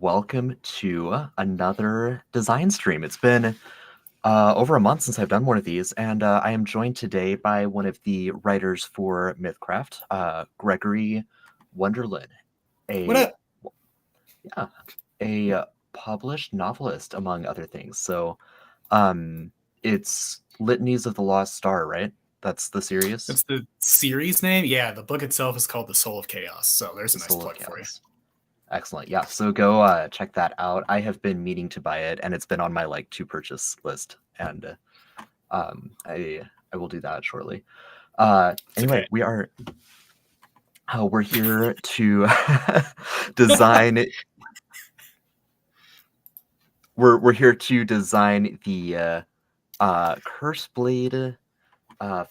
welcome to another design stream. It's been over a month since I've done one of these, and I am joined today by one of the writers for MythCraft, Gregory Wonderland, What a up? published novelist, among other things. So, it's Litanies of the Lost Star, right? That's the series. That's the series name? Yeah, the book itself is called The Soul of Chaos. So there's a nice Soul of plug for you. Chaos. Excellent. Yeah. So go check that out. I have been meaning to buy it, and it's been on my to purchase list, and I will do that shortly. Anyway, okay. we're here to design. We're here to design the Curseblade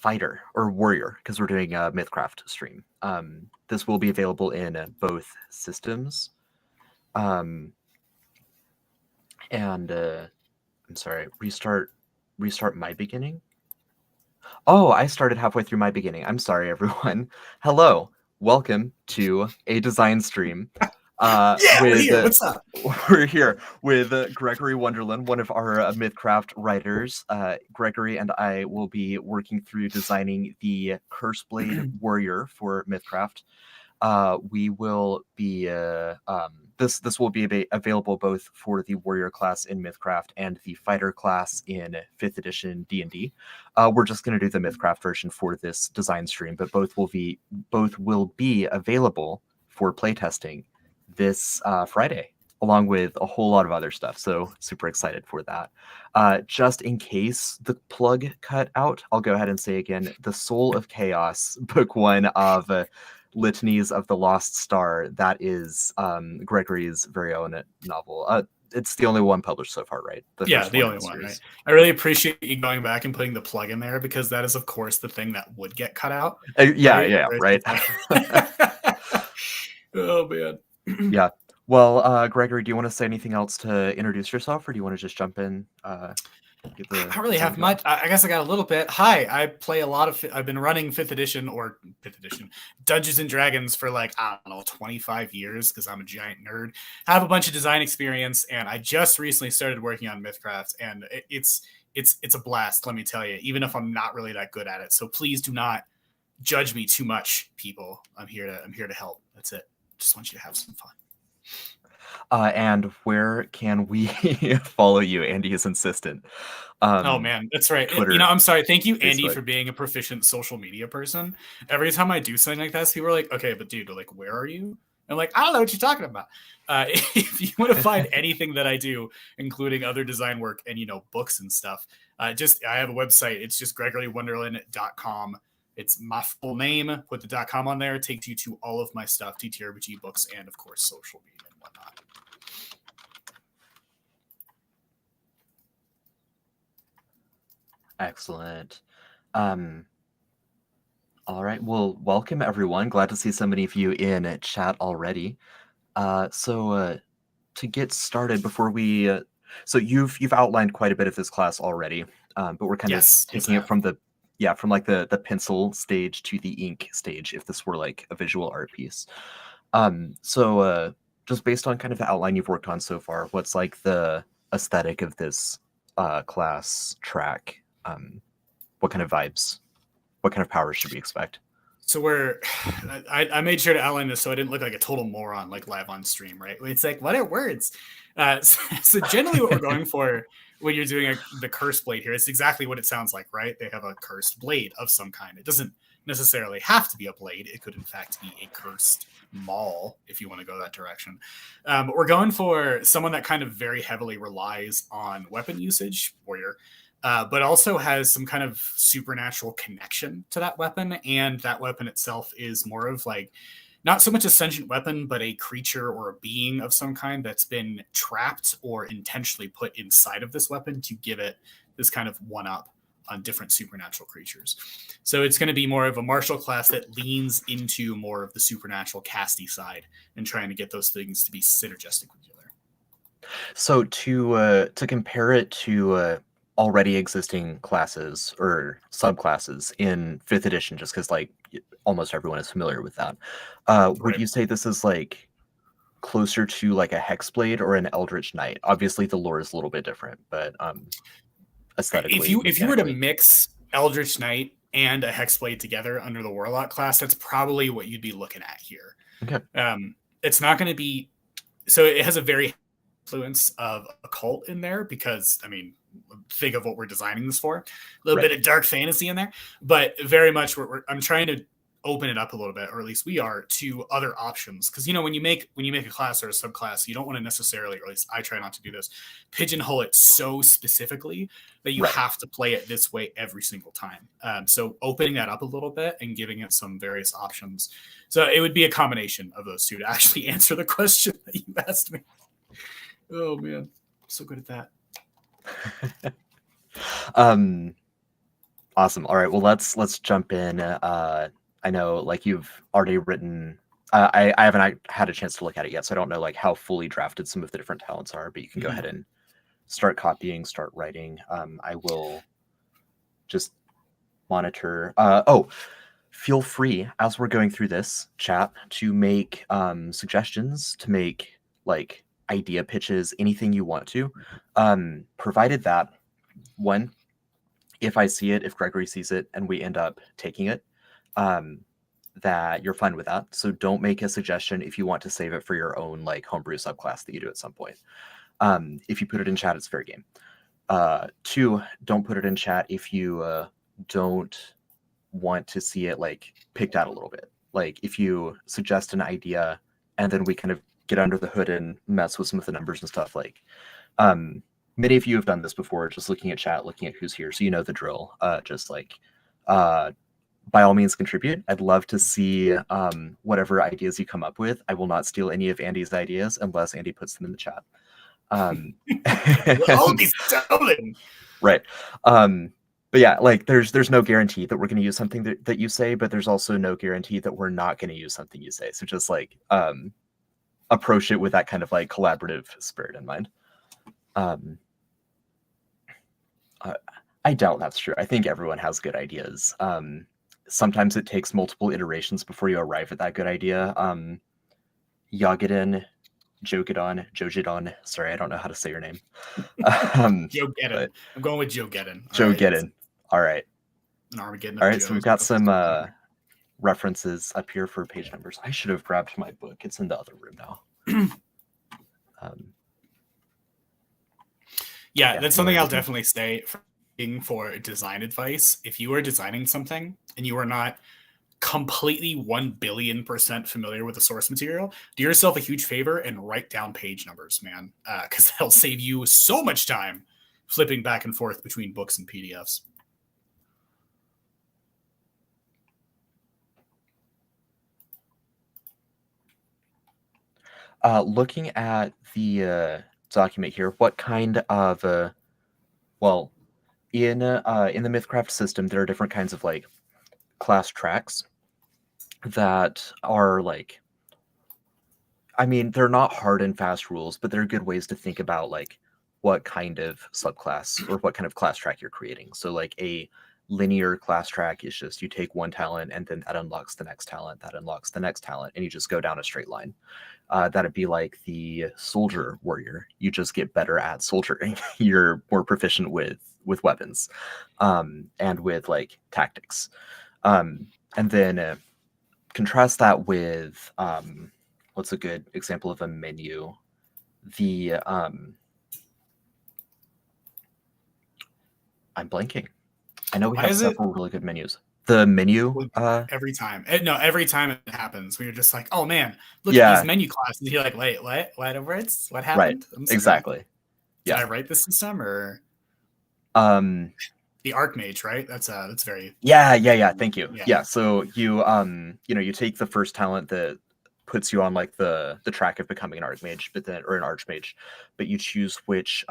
fighter or warrior, because we're doing a MythCraft stream. This will be available in both systems. And I'm sorry, restart my beginning. Oh, I started halfway through my beginning. I'm sorry, everyone. Hello, welcome to a design stream. We're here. What's up? We're here with Gregory Wonderland, one of our MythCraft writers. Gregory and I will be working through designing the Curseblade warrior for MythCraft. We will be this will be available both for the warrior class in MythCraft and the fighter class in 5th edition D&D. We're just going to do the MythCraft version for this design stream, but both will be available for playtesting this Friday, along with a whole lot of other stuff. So super excited for that. Just in case the plug cut out, I'll go ahead and say again, The Soul of Chaos, book 1 of Litanies of the Lost Star. That is Gregory's very own novel. It's the only one published so far, right? The only one, right? I really appreciate you going back and putting the plug in there, because that is, of course, the thing that would get cut out. Right? Oh, man. Yeah. Well, Gregory, do you want to say anything else to introduce yourself, or do you want to just jump in? I don't really have much. I guess I got a little bit. Hi, I play a lot of. I've been running 5th edition Dungeons and Dragons for 25 years, because I'm a giant nerd. I have a bunch of design experience, and I just recently started working on MythCraft, and it's a blast. Let me tell you, even if I'm not really that good at it. So please do not judge me too much, people. I'm here to help. That's it. Just want you to have some fun. And where can we follow you? Andy is insistent. Oh man, that's right. Twitter, I'm sorry. Thank you, Andy, Facebook. for being a proficient social media person. Every time I do something like this, people are like, "Okay, but dude, where are you?" I'm like, "I don't know what you're talking about." If you want to find anything that I do, including other design work and books and stuff, I have a website. It's just GregoryWonderland.com. It's my full name. Put the .com on there. It takes you to all of my stuff, TTRPG books, and of course social media and whatnot. Excellent. All right. Well, welcome everyone. Glad to see so many of you in chat already. So to get started, before we, so you've outlined quite a bit of this class already, but we're kind of taking it from the pencil stage to the ink stage, if this were like a visual art piece. So just based on kind of the outline you've worked on so far, what's like the aesthetic of this class track? What kind of vibes, what kind of powers should we expect? So I made sure to outline this so I didn't look like a total moron live on stream, right? It's like, what are words? So generally what we're going for when you're doing the cursed blade here, it's exactly what it sounds like, right? They have a cursed blade of some kind. It doesn't necessarily have to be a blade. It could in fact be a cursed maul, if you want to go that direction. But we're going for someone that kind of very heavily relies on weapon usage, warrior, but also has some kind of supernatural connection to that weapon. And that weapon itself is more of not so much a sentient weapon, but a creature or a being of some kind that's been trapped or intentionally put inside of this weapon to give it this kind of one-up on different supernatural creatures. So it's going to be more of a martial class that leans into more of the supernatural casty side and trying to get those things to be synergistic with each other. So to compare it to already existing classes or subclasses in 5th edition, just because almost everyone is familiar with that, would you say this is closer to like a Hexblade or an Eldritch Knight. Obviously, the lore is a little bit different, but aesthetically, if you were to mix Eldritch Knight and a Hexblade together under the Warlock class, that's probably what you'd be looking at here. Okay. It's not going to be, so it has a very influence of occult in there because, I mean, think of what we're designing this for. A little bit of dark fantasy in there, but very much I'm trying to open it up a little bit, or at least we are, to other options. Because, you know, when you make a class or a subclass, you don't want to necessarily, or at least I try not to do this, pigeonhole it so specifically that you have to play it this way every single time. So opening that up a little bit and giving it some various options. So it would be a combination of those two to actually answer the question that you asked me. Oh man, I'm so good at that. Awesome. All right, well, let's jump in. I know, like, you've already written. I haven't had a chance to look at it yet, so I don't know like how fully drafted some of the different talents are. But you can go ahead and start copying, start writing. I will just monitor. Feel free as we're going through this chat to make suggestions, to make like idea pitches, anything you want to, provided that one, if I see it, if Gregory sees it, and we end up taking it, that you're fine with that. So don't make a suggestion if you want to save it for your own like homebrew subclass that you do at some point. If you put it in chat, it's fair game. 2, don't put it in chat if you don't want to see it like picked out a little bit. Like if you suggest an idea and then we kind of get under the hood and mess with some of the numbers and stuff, like many of you have done this before, just looking at chat, looking at who's here, so you know the drill. Just like by all means contribute. I'd love to see whatever ideas you come up with. I will not steal any of Andy's ideas unless Andy puts them in the chat. All be stolen. Right. But yeah, like there's no guarantee that we're going to use something that you say, but there's also no guarantee that we're not going to use something you say. So just like approach it with that kind of like collaborative spirit in mind. I doubt that's true. I think everyone has good ideas. Sometimes it takes multiple iterations before you arrive at that good idea. Jogedon, sorry, I don't know how to say your name. Joe Geddon. I'm going with Joe Geddon. Joe Geddon. All right. An Armageddon. All right, so we've got some references up here for page numbers. I should have grabbed my book. It's in the other room now. Yeah, that's something I'll definitely say for design advice. If you are designing something and you are not completely 1,000,000,000% familiar with the source material, do yourself a huge favor and write down page numbers, man, because that'll save you so much time flipping back and forth between books and PDFs. Looking at the document here, what kind of in the MythCraft system, there are different kinds of like class tracks that are like, I mean, they're not hard and fast rules, but they're good ways to think about like what kind of subclass or what kind of class track you're creating. So like a linear class track is just you take one talent and then that unlocks the next talent, that unlocks the next talent, and you just go down a straight line. That'd be like the soldier warrior. You just get better at soldiering. You're more proficient with weapons and with like tactics. And then contrast that with what's a good example of a menu? The I'm blanking. I know we have several really good menus. The menu every time it happens, we are just like, oh man, look at these menu classes. You're like, wait, what words? What happened? Right. Exactly. Did I write this system or the Archmage, right? That's very thank you. Yeah. So you you take the first talent that puts you on like the track of becoming an Archmage, or an Archmage, but you choose which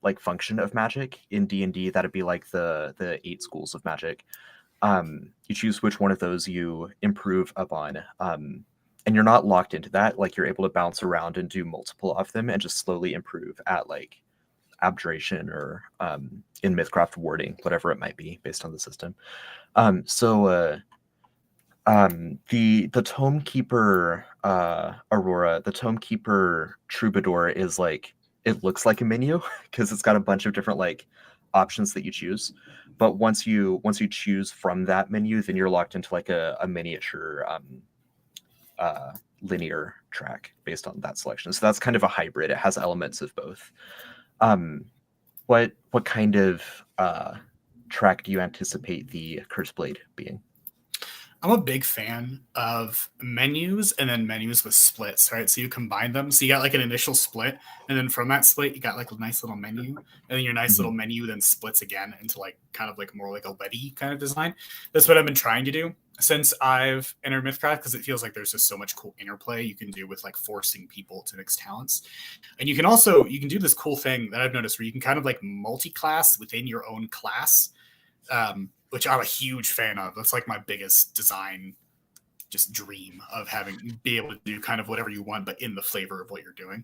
like function of magic. In D&D, that'd be like the 8 schools of magic. You choose which one of those you improve upon, and you're not locked into that. Like you're able to bounce around and do multiple of them and just slowly improve at like abjuration or in MythCraft warding, whatever it might be based on the system. So The Tome Keeper Aurora, the Tome Keeper Troubadour is like, it looks like a menu because it's got a bunch of different like options that you choose. But once you choose from that menu, then you're locked into like a miniature linear track based on that selection. So that's kind of a hybrid. It has elements of both. What kind of track do you anticipate the Curseblade being? I'm a big fan of menus and then menus with splits, right? So you combine them. So you got like an initial split, and then from that split, you got like a nice little menu, and then your nice little menu then splits again into like kind of like more like a Letty kind of design. That's what I've been trying to do since I've entered MythCraft, because it feels like there's just so much cool interplay you can do with like forcing people to mix talents. And you can do this cool thing that I've noticed where you can kind of like multi-class within your own class. Which I'm a huge fan of. That's like my biggest design just dream of be able to do kind of whatever you want, but in the flavor of what you're doing.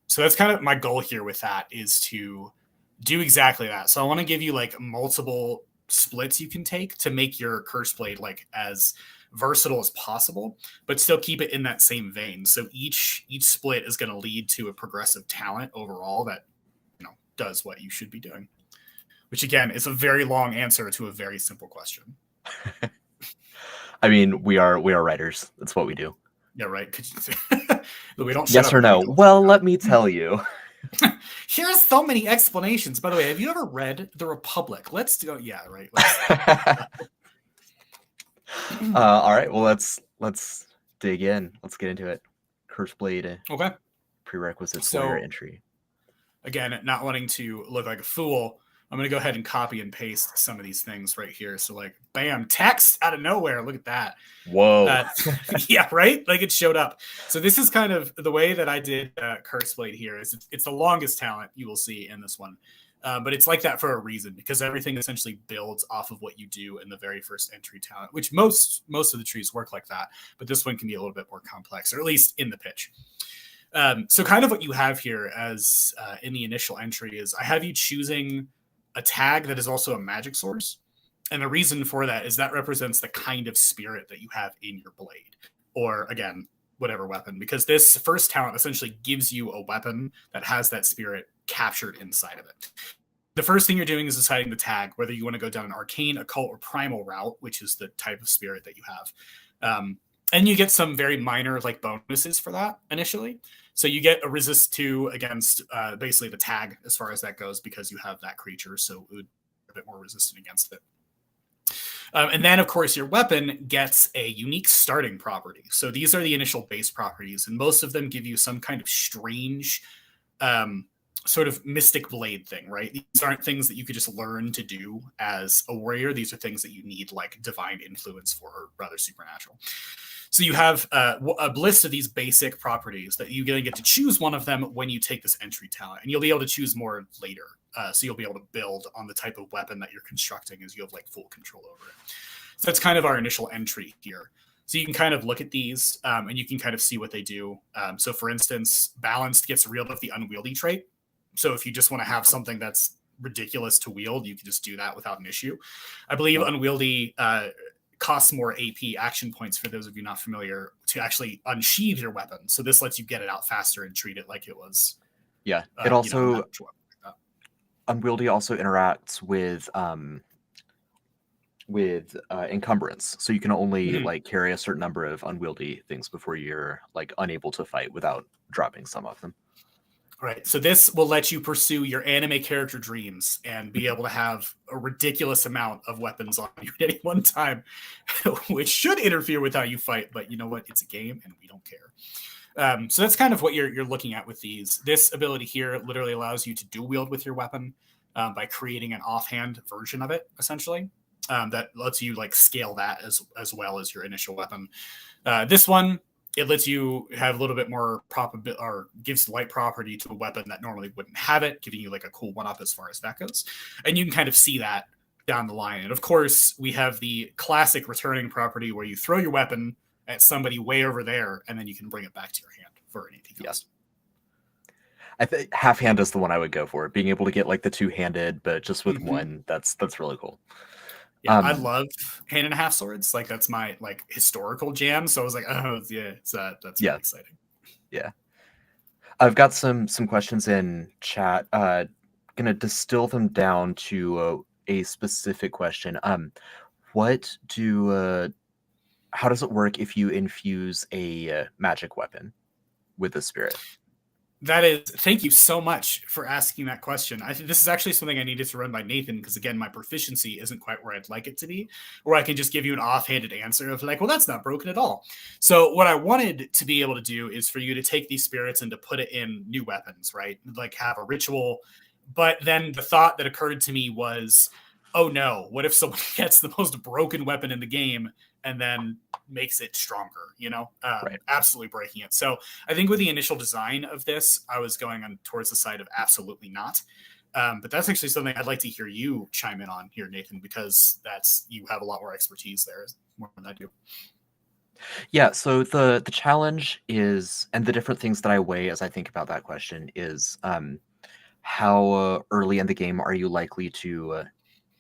So that's kind of my goal here with that, is to do exactly that. So I want to give you like multiple splits you can take to make your Curseblade like as versatile as possible, but still keep it in that same vein. So each split is going to lead to a progressive talent overall that, does what you should be doing. Which again is a very long answer to a very simple question. I mean, we are writers. That's what we do. Yeah, right. We don't. Yes or no? Well, let me tell you. Here's so many explanations. By the way, have you ever read The Republic? Let's do. Yeah, right. All right. Well, let's dig in. Let's get into it. Curseblade. Okay. Prerequisites for your entry. Again, not wanting to look like a fool, I'm going to go ahead and copy and paste some of these things right here. So like, bam, text out of nowhere. Look at that. Whoa. Yeah, right? Like it showed up. So this is kind of the way that I did Curseblade here. It's the longest talent you will see in this one. But it's like that for a reason, because everything essentially builds off of what you do in the very first entry talent, which most of the trees work like that. But this one can be a little bit more complex, or at least in the pitch. So kind of what you have here as in the initial entry is I have you choosing a tag that is also a magic source. And the reason for that is that represents the kind of spirit that you have in your blade, or again, whatever weapon, because this first talent essentially gives you a weapon that has that spirit captured inside of it. The first thing you're doing is deciding the tag, whether you want to go down an arcane, occult, or primal route, which is the type of spirit that you have. And you get some very minor like bonuses for that initially. So you get a resist 2 against basically the tag as far as that goes, because you have that creature. So it would be a bit more resistant against it. And then, of course, your weapon gets a unique starting property. So these are the initial base properties, and most of them give you some kind of strange sort of mystic blade thing, right? These aren't things that you could just learn to do as a warrior. These are things that you need like divine influence for, or rather supernatural. So you have a list of these basic properties that you're going to get to choose one of them when you take this entry talent, and you'll be able to choose more later. So you'll be able to build on the type of weapon that you're constructing as you have like full control over it. So that's kind of our initial entry here. So you can kind of look at these and you can kind of see what they do. So for instance, balanced gets rid of the unwieldy trait. So if you just want to have something that's ridiculous to wield, you can just do that without an issue. I believe unwieldy costs more AP action points, for those of you not familiar, to actually unsheathe your weapon. So this lets you get it out faster and treat it like it was. Yeah, it also unwieldy also interacts with encumbrance, so you can only like carry a certain number of unwieldy things before you're like unable to fight without dropping some of them. Right. So this will let you pursue your anime character dreams and be able to have a ridiculous amount of weapons on you at any one time, which should interfere with how you fight. But you know what? It's a game and we don't care. So that's kind of what you're looking at with these. This ability here literally allows you to dual wield with your weapon by creating an offhand version of it, essentially. That lets you like scale that as well as your initial weapon. This one, it lets you have a little bit more probability, or gives light property to a weapon that normally wouldn't have it, giving you like a cool one-up as far as that goes. And you can kind of see that down the line. And of course, we have the classic returning property where you throw your weapon at somebody way over there, and then you can bring it back to your hand for an AP cost. I think half hand is the one I would go for. Being able to get like the two-handed, but just with one, that's really cool. Yeah, I love hand and a half swords. Like that's my like historical jam. So I was like, oh yeah, that's really exciting. Yeah. I've got some questions in chat. Gonna distill them down to a specific question. What do how does it work if you infuse a magic weapon with a spirit? Thank you so much for asking that question. I think this is actually something I needed to run by Nathan because, again, my proficiency isn't quite where I'd like it to be, where I can just give you an offhanded answer of like, well, that's not broken at all. So what I wanted to be able to do is for you to take these spirits and to put it in new weapons, right? Like have a ritual. But then the thought that occurred to me was, oh no, what if someone gets the most broken weapon in the game and then makes it stronger, Right. absolutely breaking it. So I think with the initial design of this, I was going on towards the side of absolutely not. But that's actually something I'd like to hear you chime in on here, Nathan, because you have a lot more expertise there, more than I do. Yeah, so the challenge is, and the different things that I weigh as I think about that question is, how early in the game are you likely to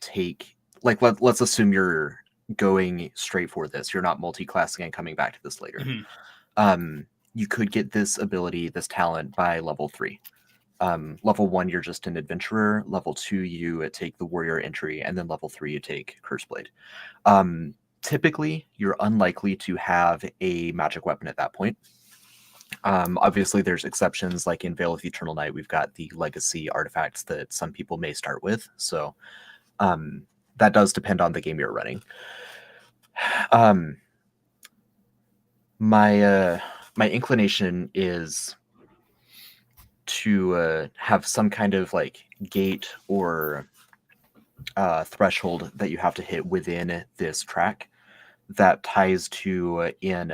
take, like, let's assume you're going straight for this. You're not multi-classing and coming back to this later. Mm-hmm. You could get this ability, this talent by level 3. Level 1, you're just an adventurer. Level 2, you take the warrior entry, and then level 3, you take Curseblade. Typically, you're unlikely to have a magic weapon at that point. Obviously, there's exceptions, like in Veil of the Eternal Night, we've got the legacy artifacts that some people may start with. So that does depend on the game you're running. My inclination is to have some kind of like gate or threshold that you have to hit within this track that ties to in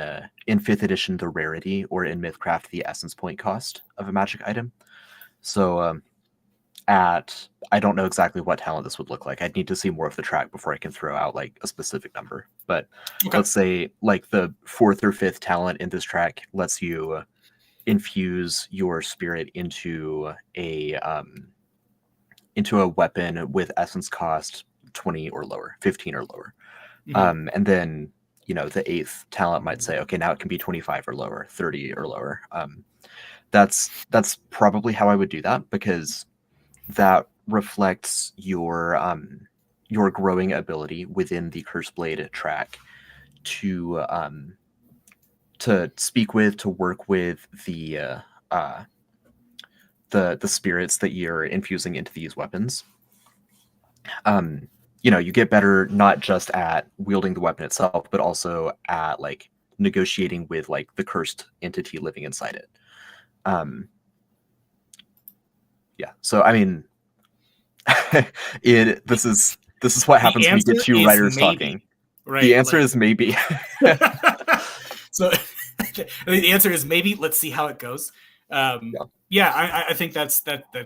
5th edition the rarity, or in MythCraft the essence point cost of a magic item. So I don't know exactly what talent this would look like. I'd need to see more of the track before I can throw out like a specific number. But let's say like the 4th or 5th talent in this track lets you infuse your spirit into a weapon with essence cost 20 or lower, 15 or lower. Mm-hmm. And then, the 8th talent might say, okay, now it can be 25 or lower, 30 or lower. That's probably how I would do that, because that reflects your growing ability within the Curseblade track to speak with, to work with the spirits that you're infusing into these weapons. You get better not just at wielding the weapon itself, but also at like negotiating with like the cursed entity living inside it. Yeah. So I mean, this is what happens when you get two writers talking. Right. The answer is maybe. So the answer is maybe. Let's see how it goes. I think that's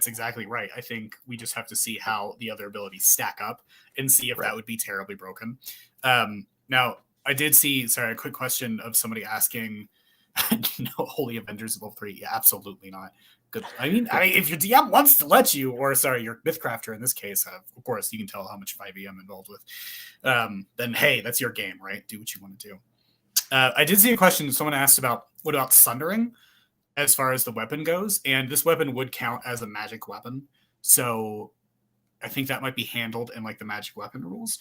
exactly right. I think we just have to see how the other abilities stack up and see if that would be terribly broken. Now, I did see, a quick question of somebody asking, Holy Avengers level 3? Yeah, absolutely not. Good. I mean, if your DM wants to let you, or your Mythcrafter in this case, of course, you can tell how much 5e I'm involved with. Then hey, that's your game, right? Do what you want to do. I did see a question someone asked about, what about Sundering as far as the weapon goes? And this weapon would count as a magic weapon. So I think that might be handled in like the magic weapon rules.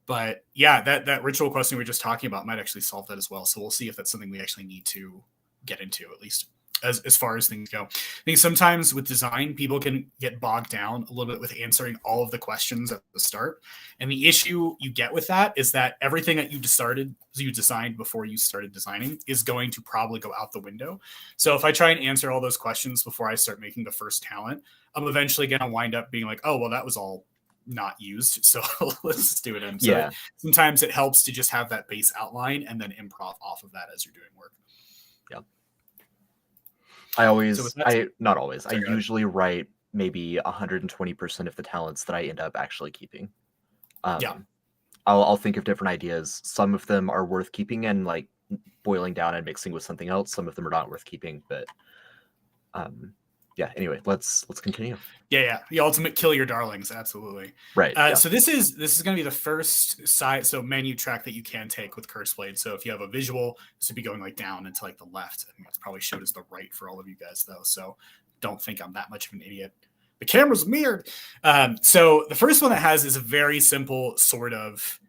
But yeah, that ritual question we were just talking about might actually solve that as well. So we'll see if that's something we actually need to get into, at least as far as things go. I think sometimes with design, people can get bogged down a little bit with answering all of the questions at the start. And the issue you get with that is that everything that you designed before you started designing is going to probably go out the window. So if I try and answer all those questions before I start making the first talent, I'm eventually going to wind up being like, oh, well, that was all not used. So let's just do it in. So sometimes it helps to just have that base outline and then improv off of that as you're doing work. Yeah. I usually write maybe 120% of the talents that I end up actually keeping. I'll think of different ideas. Some of them are worth keeping and like boiling down and mixing with something else. Some of them are not worth keeping, but yeah. Anyway, let's continue. Yeah. The ultimate kill your darlings, absolutely. Right. So this is going to be the first menu track that you can take with Curseblade. So if you have a visual, this would be going like down into like the left. I think that's probably showed as the right for all of you guys though. So don't think I'm that much of an idiot. The camera's mirrored. So the first one that has is a very simple sort of,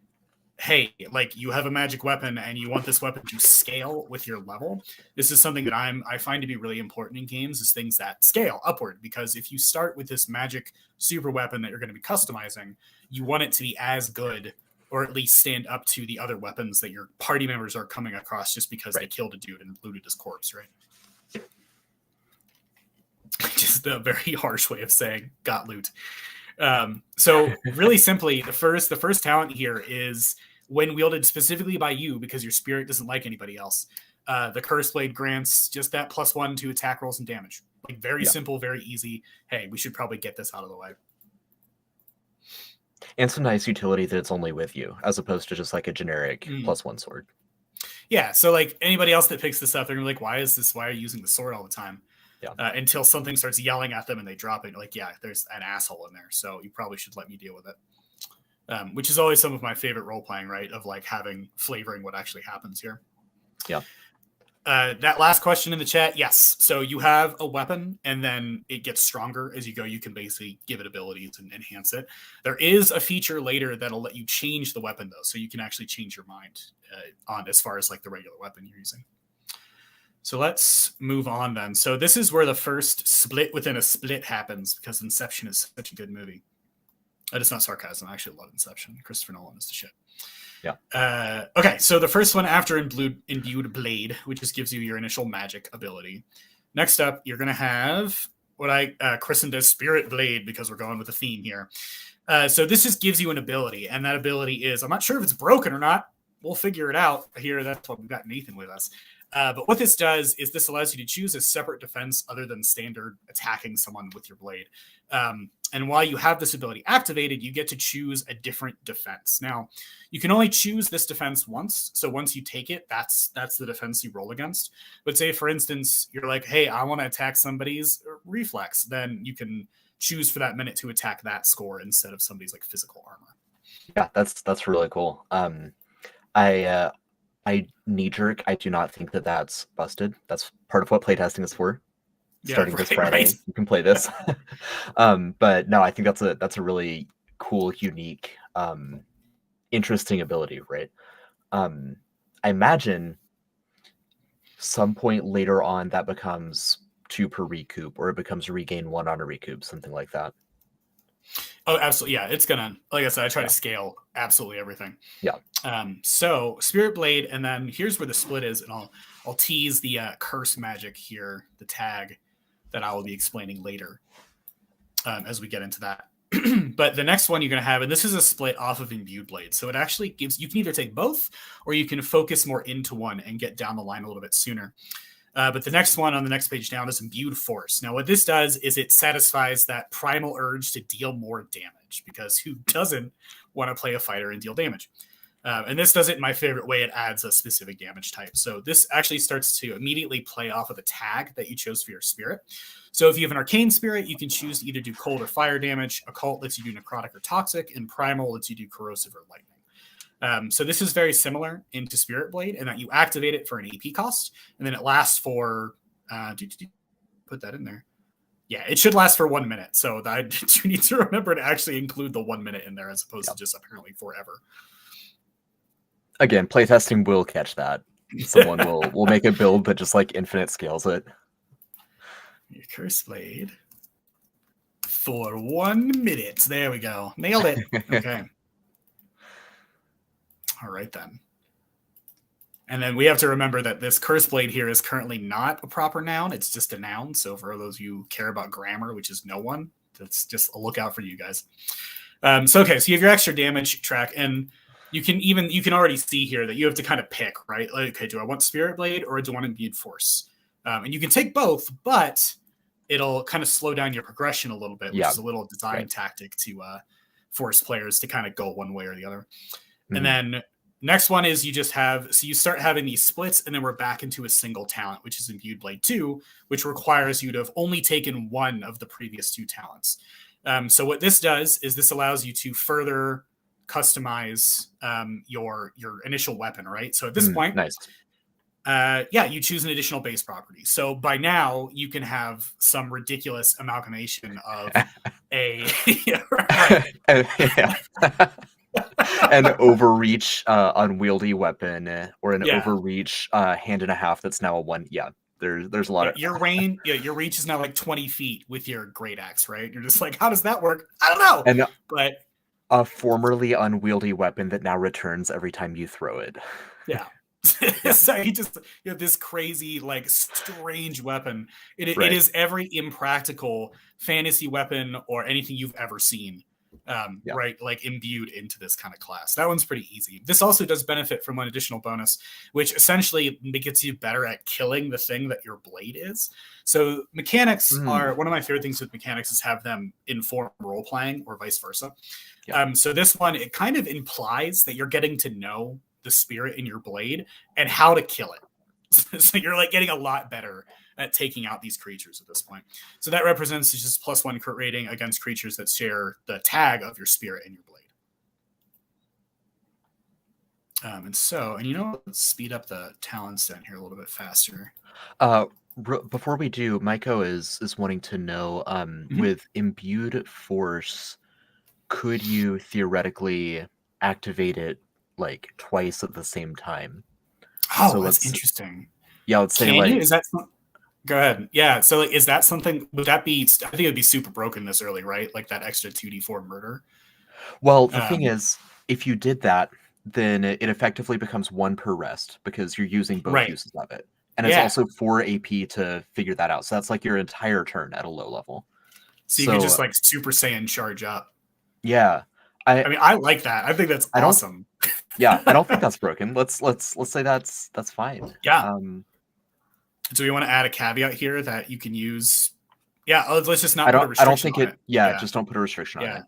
hey, like you have a magic weapon and you want this weapon to scale with your level. This is something that I find to be really important in games, is things that scale upward. Because if you start with this magic super weapon that you're going to be customizing, you want it to be as good, or at least stand up to the other weapons that your party members are coming across just because they killed a dude and looted his corpse, right? Just a very harsh way of saying got loot. So really simply, the first talent here is, when wielded specifically by you, because your spirit doesn't like anybody else, the Curseblade grants just that +1 to attack rolls and damage. Like very simple, very easy. Hey, we should probably get this out of the way. And some nice utility that it's only with you, as opposed to just like a generic +1 sword. Yeah, so like anybody else that picks this up, they're gonna be like, why are you using the sword all the time? Yeah. Until something starts yelling at them and they drop it. Like, yeah, there's an asshole in there, so you probably should let me deal with it. Which is always some of my favorite role playing, right? Of like flavoring what actually happens here. Yeah. That last question in the chat, yes. So you have a weapon, and then it gets stronger as you go. You can basically give it abilities and enhance it. There is a feature later that'll let you change the weapon, though, so you can actually change your mind on as far as like the regular weapon you're using. So let's move on then. So this is where the first split within a split happens, because Inception is such a good movie. It's not sarcasm. I actually love Inception. Christopher Nolan is the shit. Yeah. Okay, so the first one after Imbued Blade, which just gives you your initial magic ability. Next up, you're going to have what I christened as Spirit Blade, because we're going with a theme here. So this just gives you an ability, and that ability is, I'm not sure if it's broken or not. We'll figure it out here. That's why we've got Nathan with us. But what this does is this allows you to choose a separate defense other than standard attacking someone with your blade. And while you have this ability activated, you get to choose a different defense. Now, you can only choose this defense once. So once you take it, that's the defense you roll against. But say, for instance, you're like, hey, I want to attack somebody's reflex. Then you can choose for that minute to attack that score instead of somebody's like physical armor. Yeah, that's really cool. I knee-jerk. I do not think that that's busted. That's part of what playtesting is for. Starting this Friday, you can play this. But no, I think that's a really cool, unique, interesting ability, right? I imagine some point later on that becomes 2 per recoup, or it becomes regain 1 on a recoup, something like that. Oh, absolutely. Yeah, it's gonna, like I said, I try to scale absolutely everything. Yeah. So Spirit Blade, and then here's where the split is, and I'll tease the curse magic here, the tag that I will be explaining later as we get into that. But the next one you're going to have, and this is a split off of Imbued Blade. So it actually gives, you can either take both, or you can focus more into one and get down the line a little bit sooner. But the next one on the next page down is Imbued Force. Now what this does is it satisfies that primal urge to deal more damage, because who doesn't want to play a fighter and deal damage? And this does it in my favorite way. It adds a specific damage type. So this actually starts to immediately play off of the tag that you chose for your spirit. So if you have an arcane spirit, you can choose to either do cold or fire damage. Occult lets you do necrotic or toxic, and primal lets you do corrosive or lightning. So this is very similar into Spirit Blade, in that you activate it for an AP cost, and then it lasts for, put that in there. Yeah, it should last for 1 minute. So you need to remember to actually include the 1 minute in there, as opposed to just apparently forever. Again, playtesting will catch that. Someone will make a build that just like infinite scales it. Your Curseblade for 1 minute. There we go. Nailed it. Okay. All right, then. And then we have to remember that this Curseblade here is currently not a proper noun. It's just a noun. So for those of you who care about grammar, which is no one, that's just a lookout for you guys. So you have your extra damage track, and you can already see here that you have to kind of pick, right? Like, okay, do I want Spirit Blade or do I want Imbued Force? And you can take both, but it'll kind of slow down your progression a little bit, which is a little design tactic to force players to kind of go one way or the other. Mm-hmm. And then Next one is you just have, so you start having these splits, and then we're back into a single talent, which is Imbued Blade 2, which requires you to have only taken one of the previous 2 talents. So what this does is this allows you to further customize your initial weapon, right? So at this point, nice. You choose an additional base property. So by now, you can have some ridiculous amalgamation of a an overreach unwieldy weapon, or an overreach hand and a half that's now a 1. Yeah, there's a lot of your range. Yeah, your reach is now like 20 feet with your great axe, right? You're just like, how does that work? I don't know. And but a formerly unwieldy weapon that now returns every time you throw it. Yeah. So you have this crazy, like, strange weapon. It is every impractical fantasy weapon or anything you've ever seen, right? Like imbued into this kind of class. That one's pretty easy. This also does benefit from one additional bonus, which essentially gets you better at killing the thing that your blade is. So mechanics are one of my favorite things with mechanics is have them inform role playing or vice versa. So this one, it kind of implies that you're getting to know the spirit in your blade and how to kill it. So you're like getting a lot better at taking out these creatures at this point. So that represents just +1 crit rating against creatures that share the tag of your spirit in your blade. And you know, let's speed up the talents down here a little bit faster. Before we do, Maiko is wanting to know, with imbued force, could you theoretically activate it like twice at the same time? Oh, so that's interesting. Yeah, let's say like, is that go ahead. Yeah, so like, is that something, would that be, I think it would be super broken this early, right? Like that extra 2d4 murder. Well, the thing is, if you did that, then it effectively becomes 1 per rest because you're using both uses of it. And it's also 4 AP to figure that out. So that's like your entire turn at a low level. So you can just like Super Saiyan charge up. Yeah. I mean, I like that. I think that's awesome. Yeah, I don't think that's broken. Let's say that's fine. Yeah. Do we want to add a caveat here that you can use? Yeah, let's just not put a restriction. I don't think it. Yeah, just don't put a restriction on it.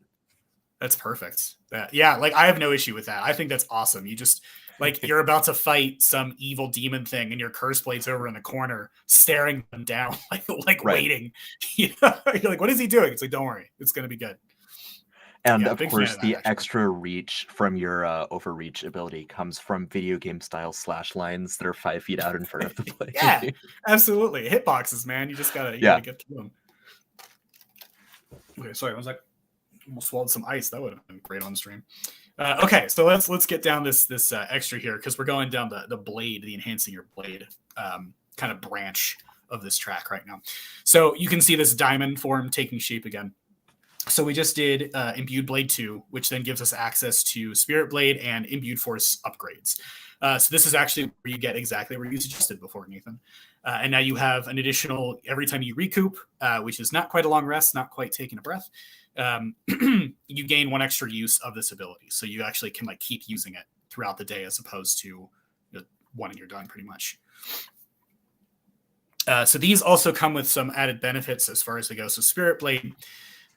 That's perfect. Yeah, like I have no issue with that. I think that's awesome. You just like you're about to fight some evil demon thing, and your Curseblade's over in the corner, staring them down, like waiting. You're like, what is he doing? It's like, don't worry, it's gonna be good. And of course, the extra reach from your overreach ability comes from video game style slash lines that are 5 feet out in front of the player. Yeah, absolutely. Hitboxes, man. You just gotta get through them. Okay, sorry, I was like almost swallowed some ice. That would have been great on stream. Okay, so let's get down this extra here because we're going down the blade, the enhancing your blade kind of branch of this track right now. So you can see this diamond form taking shape again. So we just did Imbued Blade 2, which then gives us access to Spirit Blade and Imbued Force upgrades. So this is actually where you get exactly where you suggested before, Nathan. And now you have an additional, every time you recoup, which is not quite a long rest, not quite taking a breath, you gain 1 extra use of this ability. So you actually can like keep using it throughout the day as opposed to one and you're done pretty much. So these also come with some added benefits as far as they go. So Spirit Blade,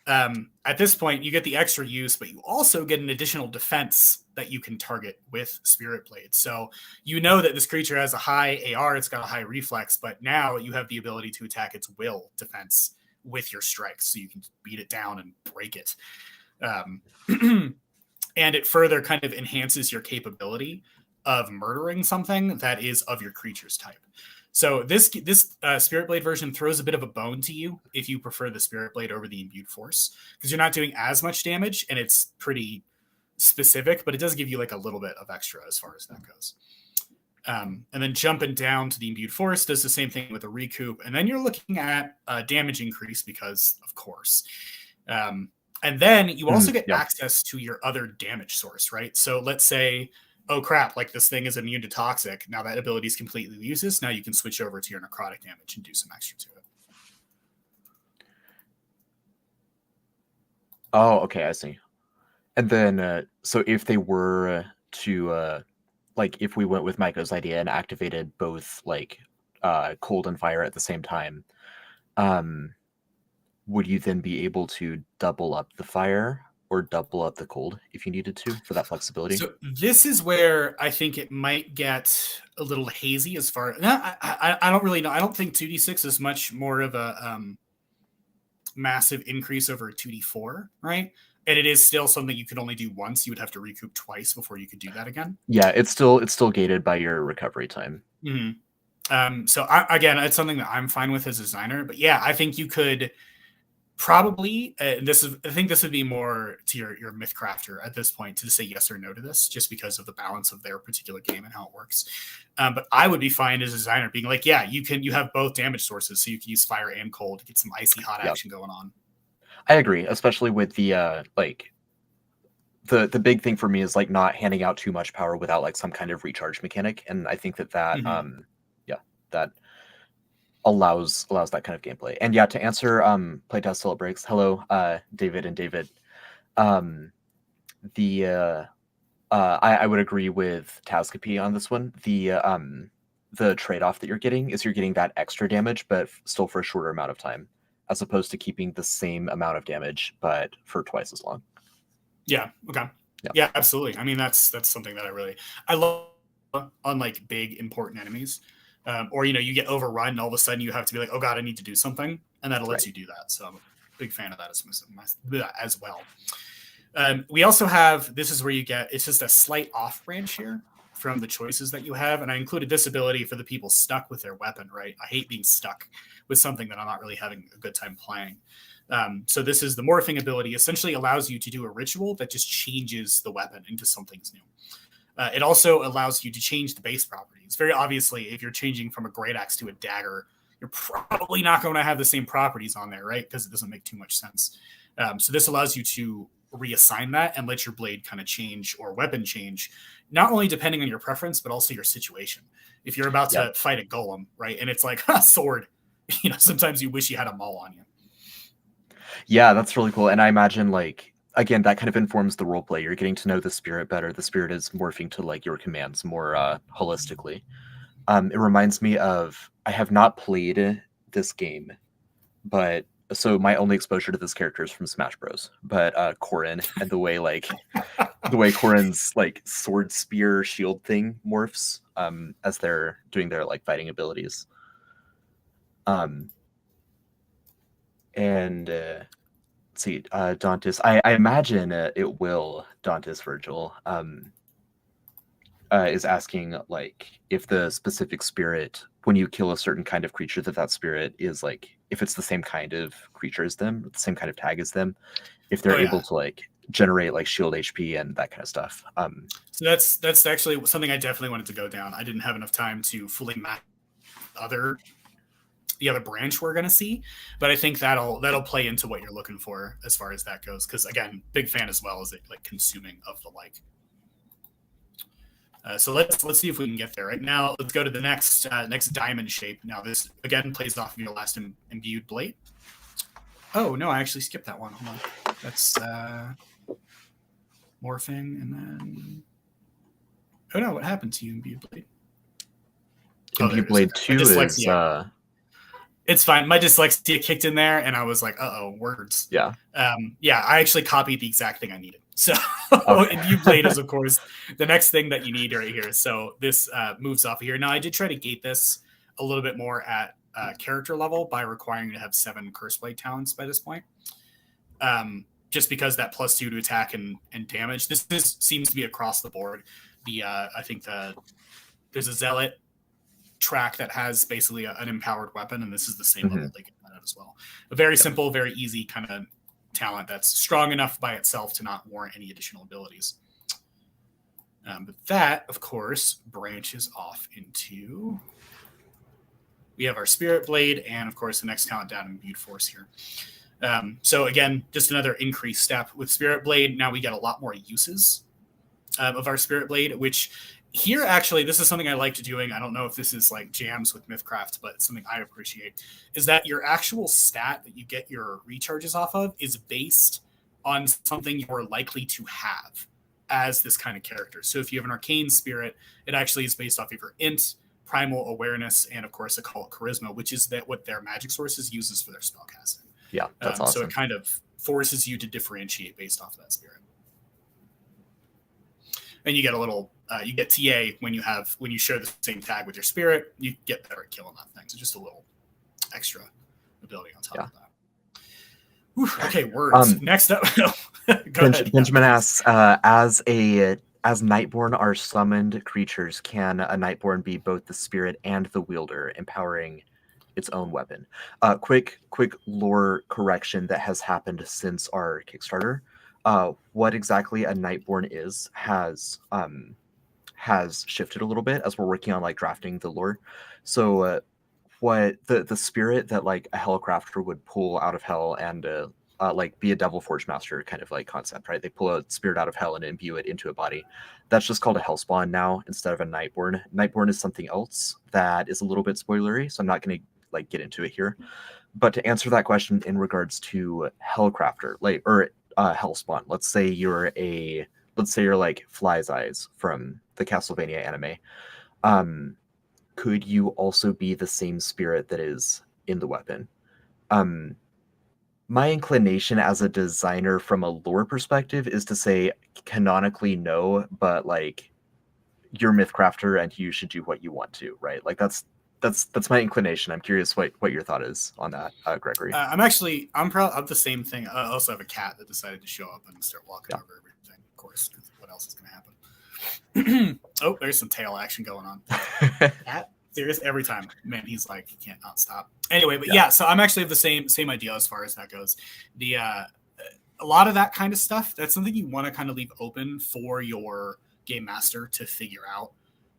at this point, you get the extra use, but you also get an additional defense that you can target with Spirit Blade. So you know that this creature has a high AR, it's got a high reflex, but now you have the ability to attack its will defense with your strikes, so you can beat it down and break it. And it further kind of enhances your capability of murdering something that is of your creature's type. So this Spirit Blade version throws a bit of a bone to you if you prefer the Spirit Blade over the Imbued Force, because you're not doing as much damage and it's pretty specific, but it does give you like a little bit of extra as far as that goes. And then jumping down to the Imbued Force does the same thing with a recoup, and then you're looking at a damage increase because, of course. And then you also get access to your other damage source, right? So let's say, oh crap, like this thing is immune to toxic. Now that ability is completely useless. Now you can switch over to your necrotic damage and do some extra to it. Oh, okay, I see. And then, so if they were to, like, if we went with Maiko's idea and activated both, like, cold and fire at the same time, would you then be able to double up the fire? or double up the cold if you needed to for that flexibility? So this is where I think it might get a little hazy as far. No, I don't really know. I don't think 2d6 is much more of a massive increase over 2d4, right? And it is still something you could only do once. You would have to recoup twice before you could do that again. Yeah, it's still gated by your recovery time. So again, it's something that I'm fine with as a designer. But yeah, I think you could probably I think this would be more to your MythCrafter at this point to say yes or no to this, just because of the balance of their particular game and how it works. But I would be fine as a designer being like, yeah, you have both damage sources, so you can use fire and cold to get some icy hot action going on. I agree, especially with the like the big thing for me is like not handing out too much power without like some kind of recharge mechanic, and I think that that allows that kind of gameplay. And yeah, to answer playtest till it breaks. Hello, David and David. I would agree with Tazcapi on this one. The trade-off that you're getting is you're getting that extra damage, but still for a shorter amount of time, as opposed to keeping the same amount of damage but for twice as long. Yeah. Okay. Yeah, absolutely. I mean, that's something that I love on like big important enemies. Or, you get overrun and all of a sudden you have to be like, oh God, I need to do something. And that lets you do that. So I'm a big fan of that as well. We also have, this is where it's just a slight off branch here from the choices that you have. And I included this ability for the people stuck with their weapon, right? I hate being stuck with something that I'm not really having a good time playing. So this is the morphing ability, essentially allows you to do a ritual that just changes the weapon into something new. It also allows you to change the base properties. Very obviously, if you're changing from a great axe to a dagger, you're probably not going to have the same properties on there, right? Because it doesn't make too much sense. So this allows you to reassign that and let your blade kind of change or weapon change, not only depending on your preference, but also your situation. If you're about to fight a golem, right? And it's like a sword, sometimes you wish you had a maul on you. Yeah, that's really cool. And I imagine like, again, that kind of informs the roleplay. You're getting to know the spirit better. The spirit is morphing to like your commands more holistically. It reminds me of, I have not played this game, but so my only exposure to this character is from Smash Bros. But Corrin and the way Corrin's like sword spear shield thing morphs as they're doing their like fighting abilities. And let's see, Dantis. I imagine it will. Dantis Virgil is asking like if the specific spirit, when you kill a certain kind of creature, that spirit is like, if it's the same kind of creature as them, the same kind of tag as them, if they're able to like generate like shield HP and that kind of stuff. So that's actually something I definitely wanted to go down. I didn't have enough time to fully map the other branch we're going to see, but I think that'll play into what you're looking for as far as that goes. Because again, big fan as well as it like consuming of the like. So let's see if we can get there. Right now, let's go to the next diamond shape. Now this again plays off of your last imbued blade. Oh no, I actually skipped that one. Hold on, that's morphing, and then oh no, what happened to you, imbued blade? Imbued blade 2 is. It's fine. My dyslexia kicked in there, and I was like, "Uh-oh, words." Yeah. I actually copied the exact thing I needed. So, imbued blade is, of course, the next thing that you need right here. So this moves off of here. Now, I did try to gate this a little bit more at character level by requiring you to have 7 Curseblade talents by this point. Just because that +2 to attack and damage. This seems to be across the board. I think there's a Zealot track that has basically an empowered weapon, and this is the same level they get that as well. A very simple, very easy kind of talent that's strong enough by itself to not warrant any additional abilities. But that, of course, branches off into... We have our Spirit Blade, and of course the next talent down, Imbued Force here. So again, just another increased step with Spirit Blade. Now we get a lot more uses of our Spirit Blade, which here actually, this is something I liked doing. I don't know if this is like jams with MythCraft, but it's something I appreciate, is that your actual stat that you get your recharges off of is based on something you're likely to have as this kind of character. So if you have an Arcane Spirit, it actually is based off of your Int, Primal Awareness, and of course Occult Charisma, which is what their magic sources uses for their spellcasting. Yeah, that's awesome. So it kind of forces you to differentiate based off of that spirit. And you get a little, you get TA when you share the same tag with your spirit. You get better at killing that thing. So just a little extra ability on top of that. Whew, okay, words. Next up, Benjamin asks, as Nightborn are summoned creatures, can a Nightborn be both the spirit and the wielder, empowering its own weapon? Quick lore correction that has happened since our Kickstarter. What exactly a Nightborn is has shifted a little bit as we're working on like drafting the lore. So what the spirit that like a Hellcrafter would pull out of hell and like be a Devil Forge Master kind of like concept, right? They pull a spirit out of hell and imbue it into a body. That's just called a Hellspawn now instead of a Nightborn. Nightborn is something else that is a little bit spoilery, so I'm not going to like get into it here. But to answer that question in regards to Hellcrafter, like or Hellspawn, let's say you're like Fly's Eyes from the Castlevania anime. Could you also be the same spirit that is in the weapon? My inclination as a designer from a lore perspective is to say canonically no, but like you're MythCrafter and you should do what you want to, right? Like that's my inclination. I'm curious what your thought is on that, Gregory. I'm proud of the same thing. I also have a cat that decided to show up and start walking over everything. Of course, what else is going to happen? Oh, there's some tail action going on. Cat? Serious every time, man. He's like, he can't not stop. Anyway, but yeah, so I'm actually of the same idea as far as that goes. The a lot of that kind of stuff, that's something you want to kind of leave open for your game master to figure out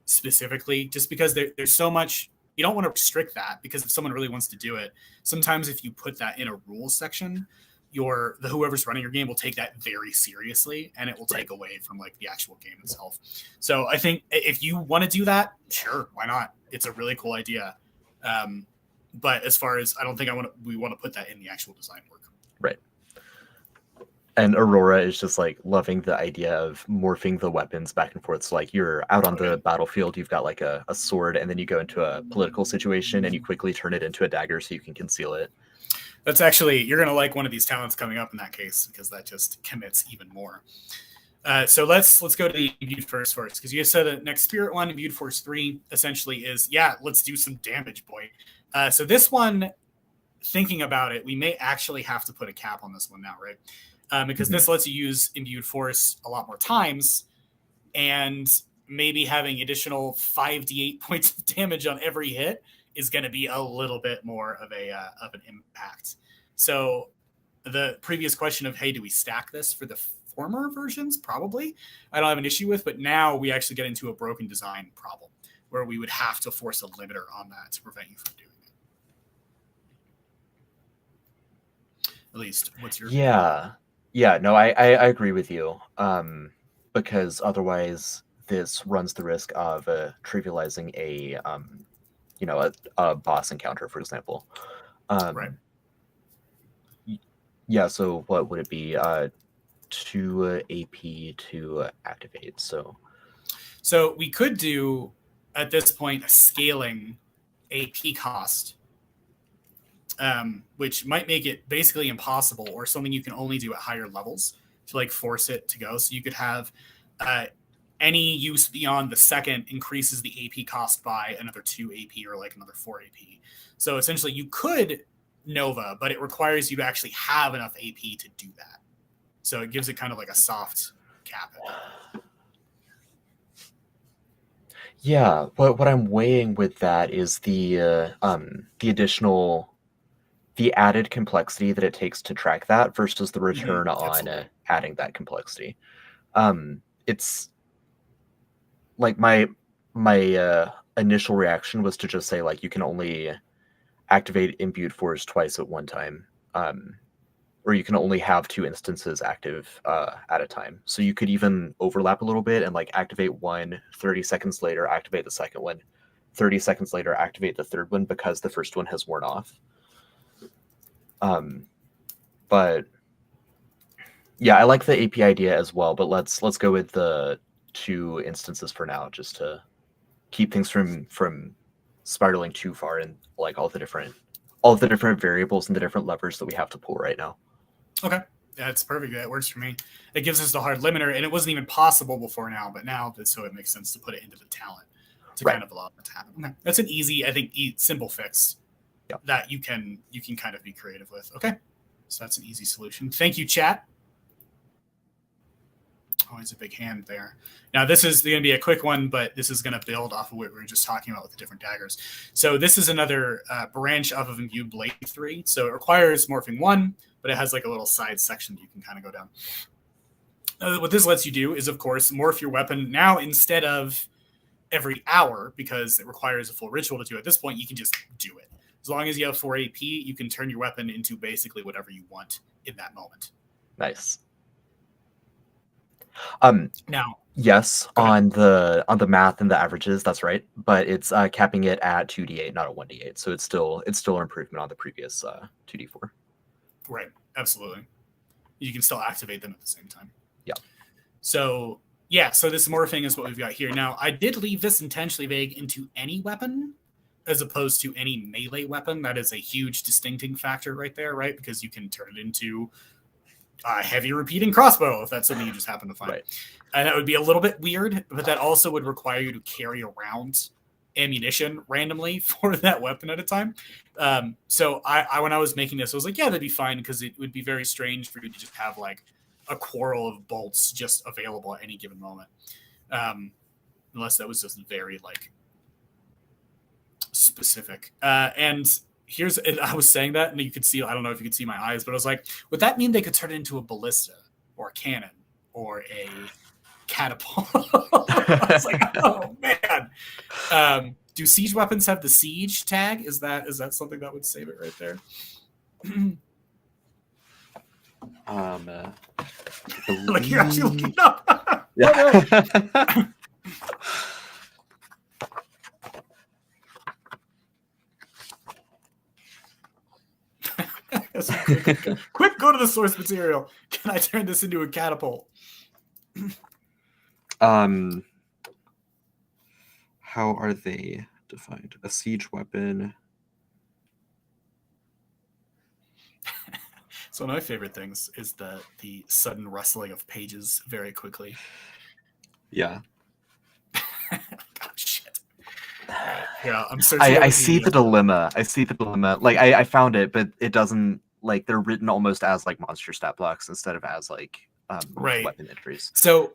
specifically, just because there's so much. You don't want to restrict that, because if someone really wants to do it, sometimes if you put that in a rules section, whoever's running your game will take that very seriously, and it will take away from like the actual game itself. So I think if you want to do that, sure, why not? It's a really cool idea. But as far as, I don't think we want to put that in the actual design work. Right. And Aurora is just like loving the idea of morphing the weapons back and forth. So like you're out on the battlefield, you've got like a sword, and then you go into a political situation and you quickly turn it into a dagger so you can conceal it. That's actually, you're going to like one of these talents coming up in that case, because that just commits even more. So let's go to the Imbued Force first, because you said the next Spirit one, Imbued Force 3, essentially is, let's do some damage, boy. So this one, thinking about it, we may actually have to put a cap on this one now, right? Because this lets you use Imbued Force a lot more times, and maybe having additional 5d8 points of damage on every hit is going to be a little bit more of an impact. So the previous question of, hey, do we stack this for the former versions? Probably. I don't have an issue with, but now we actually get into a broken design problem where we would have to force a limiter on that to prevent you from doing it. At least, what's your no, I agree with you, because otherwise this runs the risk of trivializing a boss encounter, for example. Right. Yeah, so what would it be? 2 AP to activate. So we could do, at this point, a scaling AP cost, which might make it basically impossible, or something you can only do at higher levels to like force it to go. So you could have any use beyond the second increases the AP cost by another 2 AP or like another 4 AP. So essentially you could Nova, but it requires you to actually have enough AP to do that. So it gives it kind of like a soft cap. Yeah, what I'm weighing with that is the added complexity that it takes to track that versus the return on adding that complexity. It's like my initial reaction was to just say like you can only activate Imbued Force twice at one time, or you can only have 2 instances active at a time. So you could even overlap a little bit and like activate one, 30 seconds later activate the second one, 30 seconds later activate the third one, because the first one has worn off. But yeah, I like the AP idea as well, but let's go with the 2 instances for now, just to keep things from spiraling too far, and like all the different variables and the different levers that we have to pull right now. Okay. That's perfect. That works for me. It gives us the hard limiter, and it wasn't even possible before now, but now so it makes sense to put it into the talent to kind of allow it to happen. Okay. That's an easy, I think, simple fix that you can kind of be creative with. Okay, so that's an easy solution. Thank you, chat. Always a big hand there. Now, this is going to be a quick one, but this is going to build off of what we were just talking about with the different daggers. So this is another branch off of Imbued Blade 3. So it requires morphing 1, but it has like a little side section you can kind of go down. What this lets you do is, of course, morph your weapon now instead of every hour, because it requires a full ritual to do it. At this point, you can just do it. As long as you have 4 AP, you can turn your weapon into basically whatever you want in that moment. Nice. Now, yes, on the math and the averages, that's right, but it's capping it at 2d8, not a 1d8, so it's still an improvement on the previous 2d4. Right, absolutely. You can still activate them at the same time. Yeah. So this morphing is what we've got here. Now, I did leave this intentionally vague into any weapon as opposed to any melee weapon. That is a huge distincting factor right there, right? Because you can turn it into a heavy repeating crossbow if that's something you just happen to find. Right. And that would be a little bit weird, but that also would require you to carry around ammunition randomly for that weapon at a time. So I when I was making this, I was like, yeah, that'd be fine, because it would be very strange for you to just have like a quarrel of bolts just available at any given moment. Unless that was just very like specific. And I was saying that, and you could see, I don't know if you could see my eyes, but I was like, would that mean they could turn it into a ballista or a cannon or a catapult? I was like, oh man. Do siege weapons have the siege tag? Is that something that would save it right there? Like you're actually looking up. Yeah. Quick, go to the source material. Can I turn this into a catapult? How are they defined? A siege weapon. So one of my favorite things is the sudden rustling of pages very quickly. Yeah. God, shit. Yeah, I'm searching. I see the dilemma. Like I found it, but it doesn't, like, they're written almost as like monster stat blocks instead of as like weapon entries. So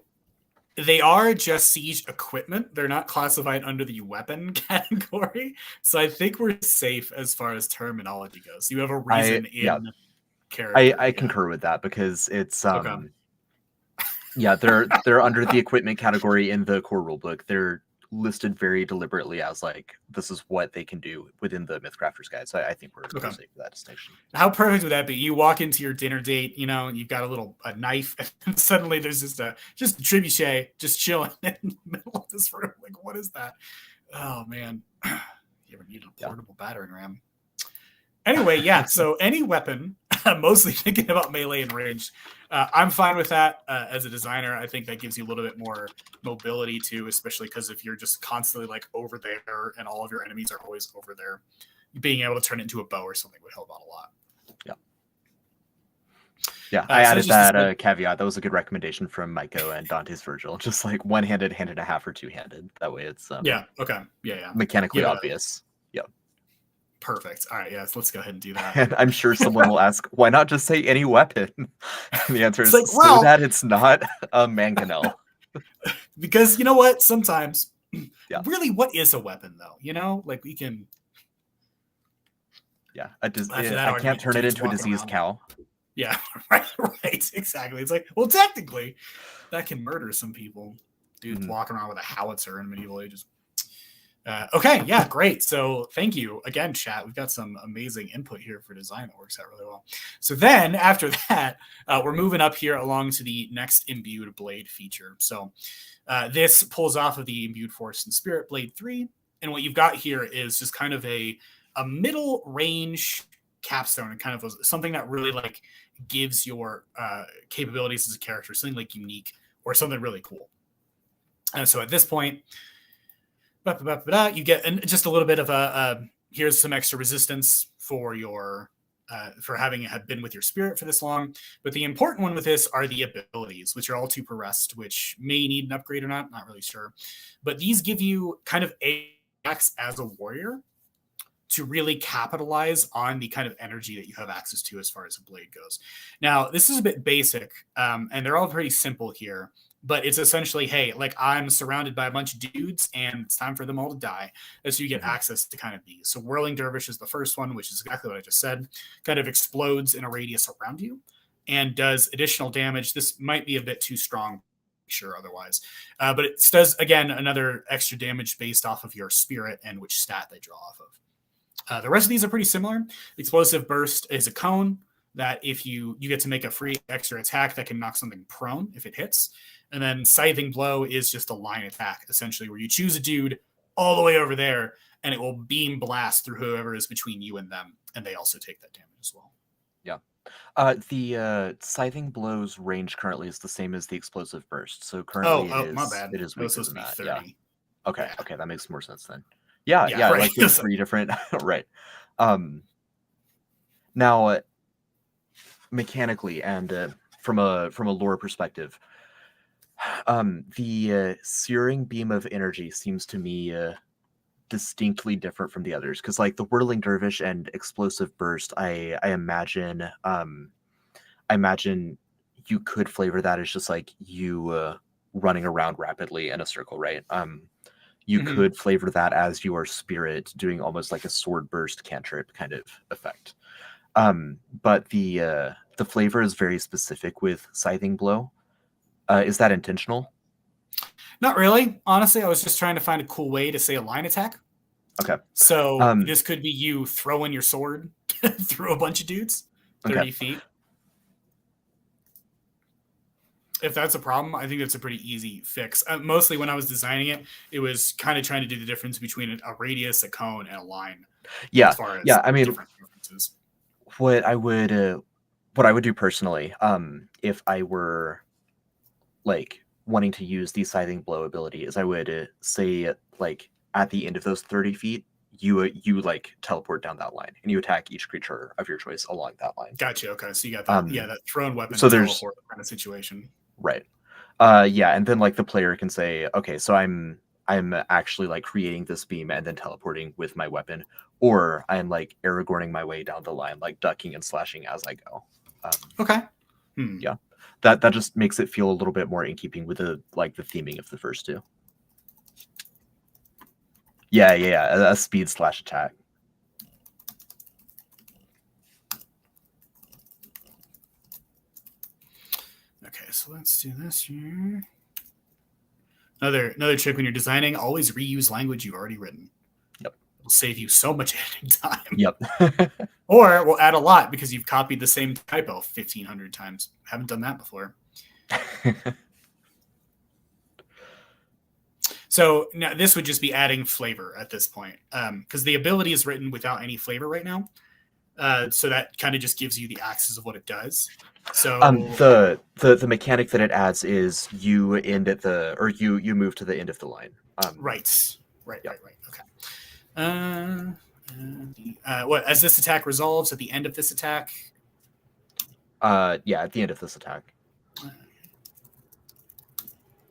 they are just siege equipment. They're not classified under the weapon category. So I think we're safe as far as terminology goes. You have a reason character. I concur with that, because it's yeah, they're under the equipment category in the core rulebook. They're listed very deliberately as like, this is what they can do within the MythCrafter's Guide. So I think we're safe with that distinction. How perfect would that be? You walk into your dinner date, and you've got a knife, and suddenly there's just a trebuchet just chilling in the middle of this room. Like, what is that? Oh man, you ever need a portable battering ram? Anyway, yeah. So any weapon, mostly thinking about melee and range. I'm fine with that as a designer. I think that gives you a little bit more mobility too, especially because if you're just constantly like over there and all of your enemies are always over there, being able to turn it into a bow or something would help out a lot. Yeah, I added that caveat. That was a good recommendation from Maiko and Dante's Virgil. Just like one-handed, hand and a half, or two-handed. That way it's mechanically obvious. Perfect. All right, yes, let's go ahead and do that. And I'm sure someone will ask, why not just say any weapon? And the answer is, like, so that it's not a mangonel. Because you know what? Sometimes, really, what is a weapon, though? Like, we can... Yeah, I can't turn it into a diseased cow. Yeah, right, exactly. It's like, well, technically, that can murder some people. Dudes walking around with a howitzer in medieval ages. Okay, yeah, great. So thank you again, chat. We've got some amazing input here for design that works out really well. So then after that, we're moving up here along to the next Imbued Blade feature. So this pulls off of the Imbued Force and Spirit Blade 3. And what you've got here is just kind of a middle range capstone, and kind of something that really like gives your capabilities as a character something like unique or something really cool. And so at this point, you get just a little bit of here's some extra resistance for your for having had been with your spirit for this long. But the important one with this are the abilities, which are all 2 per rest, which may need an upgrade or not really sure. But these give you kind of AX as a warrior to really capitalize on the kind of energy that you have access to as far as a blade goes. Now, this is a bit basic, and they're all pretty simple here, but it's essentially, hey, like I'm surrounded by a bunch of dudes and it's time for them all to die. And so you get access to kind of these. So Whirling Dervish is the first one, which is exactly what I just said, kind of explodes in a radius around you and does additional damage. This might be a bit too strong, sure, otherwise. But it does, again, another extra damage based off of your spirit and which stat they draw off of. The rest of these are pretty similar. Explosive Burst is a cone that if you get to make a free extra attack that can knock something prone if it hits. And then Scything Blow is just a line attack, essentially, where you choose a dude all the way over there, and it will beam blast through whoever is between you and them, and they also take that damage as well. Yeah. The Scything Blow's range currently is the same as the Explosive Burst, so currently my bad. it is weaker than that. 30. Yeah. Okay, Yeah. okay, that makes more sense then. Yeah, right. like the 3 different right. Now mechanically and from a lore perspective, the Searing Beam of Energy seems to me distinctly different from the others, because like the Whirling Dervish and Explosive Burst, I imagine you could flavor that as just like you running around rapidly in a circle, right? You could flavor that as your spirit doing almost like a sword burst cantrip kind of effect. But the flavor is very specific with Scything Blow. Is that intentional? Not really. Honestly, I was just trying to find a cool way to say a line attack. Okay. So this could be you throwing your sword through a bunch of dudes 30 feet. If that's a problem, I think that's a pretty easy fix. Mostly when I was designing it, it was kind of trying to do the difference between a radius, a cone, and a line. Yeah, as far as I mean, different differences. What I would do personally, if I were like wanting to use the Scything Blow ability, is I would say like at the end of those 30 feet, you like teleport down that line and you attack each creature of your choice along that line. Gotcha. Okay, so you got that. That thrown weapon. So there's kind of situation. Right. And then like the player can say, okay, so I'm actually like creating this beam and then teleporting with my weapon, or I'm like Aragorning my way down the line, like ducking and slashing as I go. Okay. Yeah, that just makes it feel a little bit more in keeping with the theming of the first two. Yeah, a speed / attack. Okay, so let's do this here. Another trick when you're designing: always reuse language you've already written. Yep, it'll save you so much editing time. Yep. Or we'll add a lot because you've copied the same typo 1,500 times. Haven't done that before. So now this would just be adding flavor at this point, because the ability is written without any flavor right now. So that kind of just gives you the axis of what it does. So the mechanic that it adds is you end at the, or you move to the end of the line. Right. Okay. What, as this attack resolves at the end of this attack? At the end of this attack.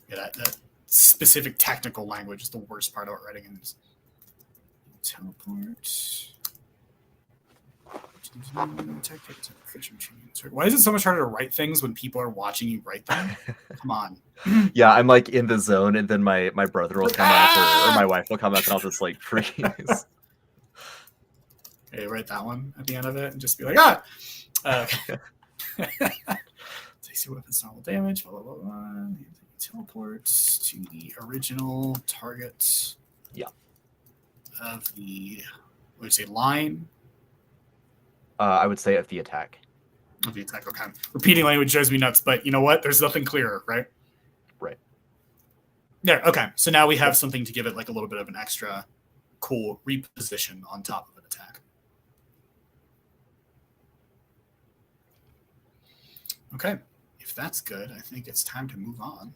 That specific technical language is the worst part about writing in this. Teleport. Why is it so much harder to write things when people are watching you write them? Come on. Yeah, I'm like in the zone, and then my brother will come up, or my wife will come up, and I'll just like freeze. Hey, write that one at the end of it, and just be like, okay. Takes your weapon's normal damage. Blah blah blah. Teleports to the original target. Yeah. Of the, what would you say, line? I would say of the attack. Of the attack. Okay. Repeating language drives me nuts, but you know what? There's nothing clearer, right? Right. There. Okay. So now we have something to give it like a little bit of an extra cool reposition on top of an attack. Okay. If that's good, I think it's time to move on.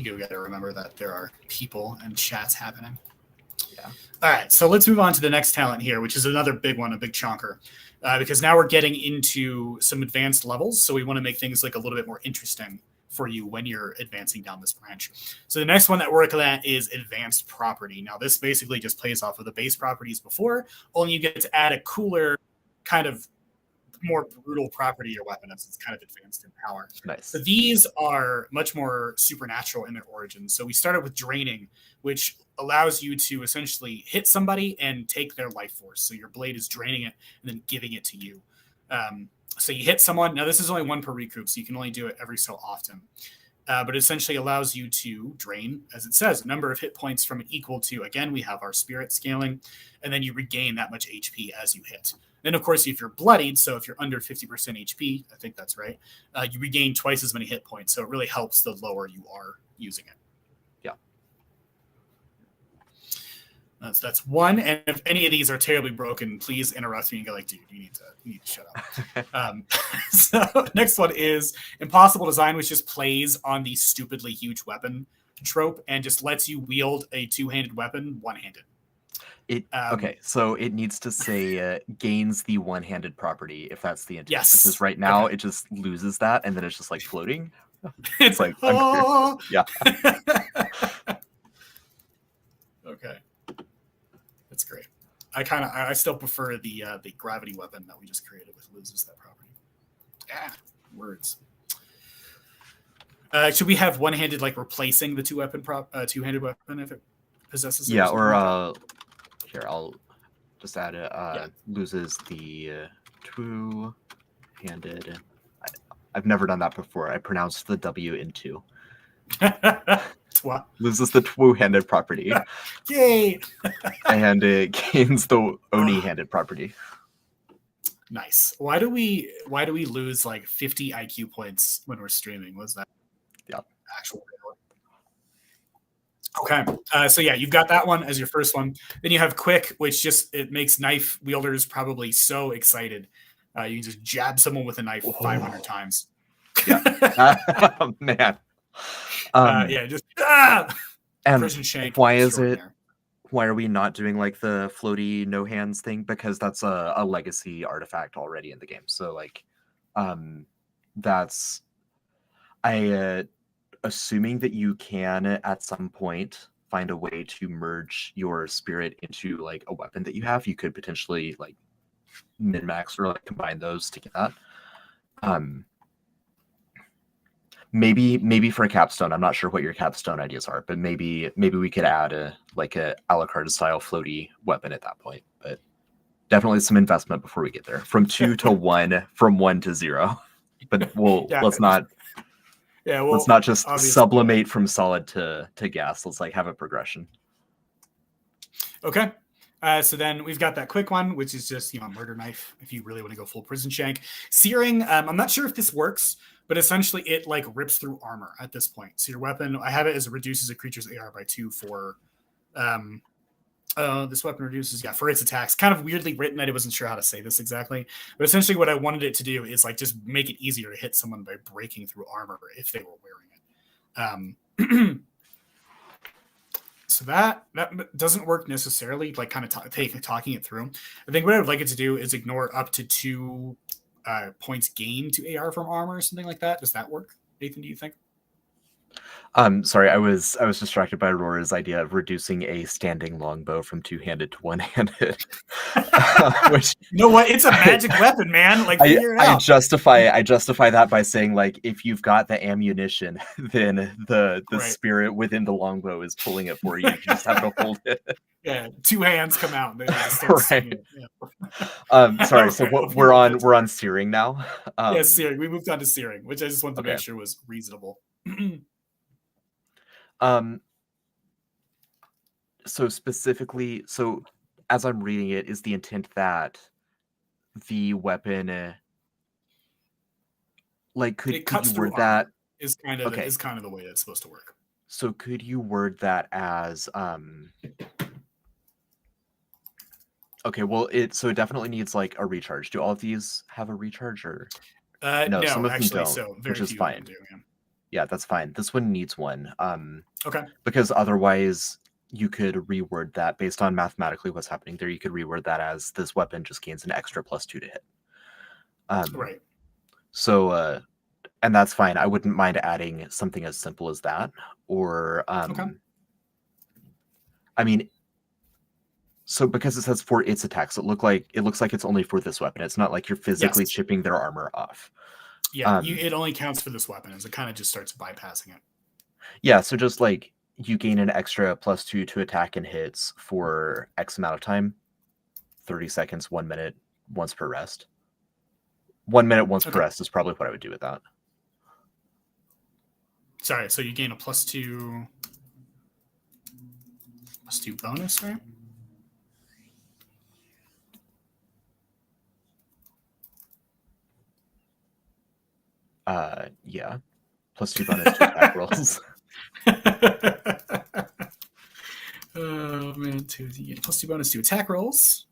You got to remember that there are people and chats happening. Yeah. All right, so let's move on to the next talent here, which is another big one, a big chonker, because now we're getting into some advanced levels. So we want to make things like a little bit more interesting for you when you're advancing down this branch. So the next one that we're looking at is advanced property. Now this basically just plays off of the base properties before, only you get to add a cooler, kind of more brutal property to your weapon as it's kind of advanced in power. Nice. So these are much more supernatural in their origins. So we started with draining, which allows you to essentially hit somebody and take their life force. So your blade is draining it and then giving it to you. So you hit someone. Now, this is only one per recoup, so you can only do it every so often. But it essentially allows you to drain, as it says, a number of hit points from equal to, again, we have our spirit scaling, and then you regain that much HP as you hit. Then, of course, if you're bloodied, so if you're under 50% HP, I think that's right, you regain twice as many hit points. So it really helps the lower you are using it. That's one. And if any of these are terribly broken, please interrupt me and go like, dude, you need to shut up. So next one is impossible design, which just plays on the stupidly huge weapon trope and just lets you wield a two-handed weapon one-handed. Okay, so it needs to say gains the one-handed property if that's the intent. Yes. Because right now it just loses that and then it's just like floating. It's like unclear. Yeah. Okay. That's great. I still prefer the gravity weapon that we just created, which loses that property. Words. Should we have one-handed like replacing the two-handed weapon if it possesses? Yeah, or here I'll just add it. Loses the two-handed. I've never done that before. I pronounced the W in two. Loses the two-handed property. Yay! And it gains the oni-handed property. Nice. Why do we lose like 50 IQ points when we're streaming? Was that actual? Okay. So yeah, you've got that one as your first one. Then you have quick, which it makes knife wielders probably so excited. You can just jab someone with a knife 500 times. Yeah. Oh, man. And prison shank. Why are we not doing like the floaty no hands thing? Because that's a legacy artifact already in the game. So like, that's assuming that you can at some point find a way to merge your spirit into like a weapon that you have. You could potentially like min-max or like combine those to get that. Maybe for a capstone, I'm not sure what your capstone ideas are, but maybe we could add a la carte style floaty weapon at that point. But definitely some investment before we get there. From 2 to 1, from 1 to 0. But let's not just sublimate from solid to gas. Let's like have a progression. Okay. So then we've got that quick one, which is just, murder knife. If you really want to go full prison shank. Searing. I'm not sure if this works, but essentially it like rips through armor at this point. So your weapon, I have it as it reduces a creature's AR by 2 for, this weapon reduces, for its attacks. Kind of weirdly written. I wasn't sure how to say this exactly, but essentially what I wanted it to do is like just make it easier to hit someone by breaking through armor if they were wearing it. So that doesn't work necessarily, like kind of talking it through. I think what I would like it to do is ignore up to 2 points gained to AR from armor or something like that. Does that work, Nathan, do you think? Sorry, I was distracted by Aurora's idea of reducing a standing longbow from two-handed to one-handed. Which, you know what? It's a magic weapon, man. Like figure it out. I justify that by saying like if you've got the ammunition, then the spirit within the longbow is pulling it for you. You just have to hold it. Yeah, 2 hands come out. And they start right. Yeah. Sorry. So we're on searing now. Yeah, searing. We moved on to searing, which I just wanted to make sure was reasonable. So specifically, as I'm reading it, is the intent that the weapon, could you word that? Is kind of the way it's supposed to work. So could you word that as okay, well it definitely needs like a recharge. Do all of these have a recharge or no, some of actually, them don't, so very which is few fine. do, yeah. Yeah, that's fine. This one needs one. Okay. Because otherwise you could reword that based on mathematically what's happening there. You could reword that as this weapon just gains an extra +2 to hit. Right. So, and that's fine. I wouldn't mind adding something as simple as that. Or, Okay. I mean, so because it says for its attacks, it looks like it's only for this weapon. It's not like you're physically Yes. chipping their armor off. Yeah, it only counts for this weapon, as it kind of just starts bypassing it. Yeah, so just like you gain an extra +2 to attack and hits for X amount of time, 30 seconds, 1 minute, once per rest. 1 minute once per rest is probably what I would do with that. Sorry, so you gain a +2 bonus, right? Yeah. +2 bonus to attack rolls. Oh man, you get a +2 bonus to attack rolls.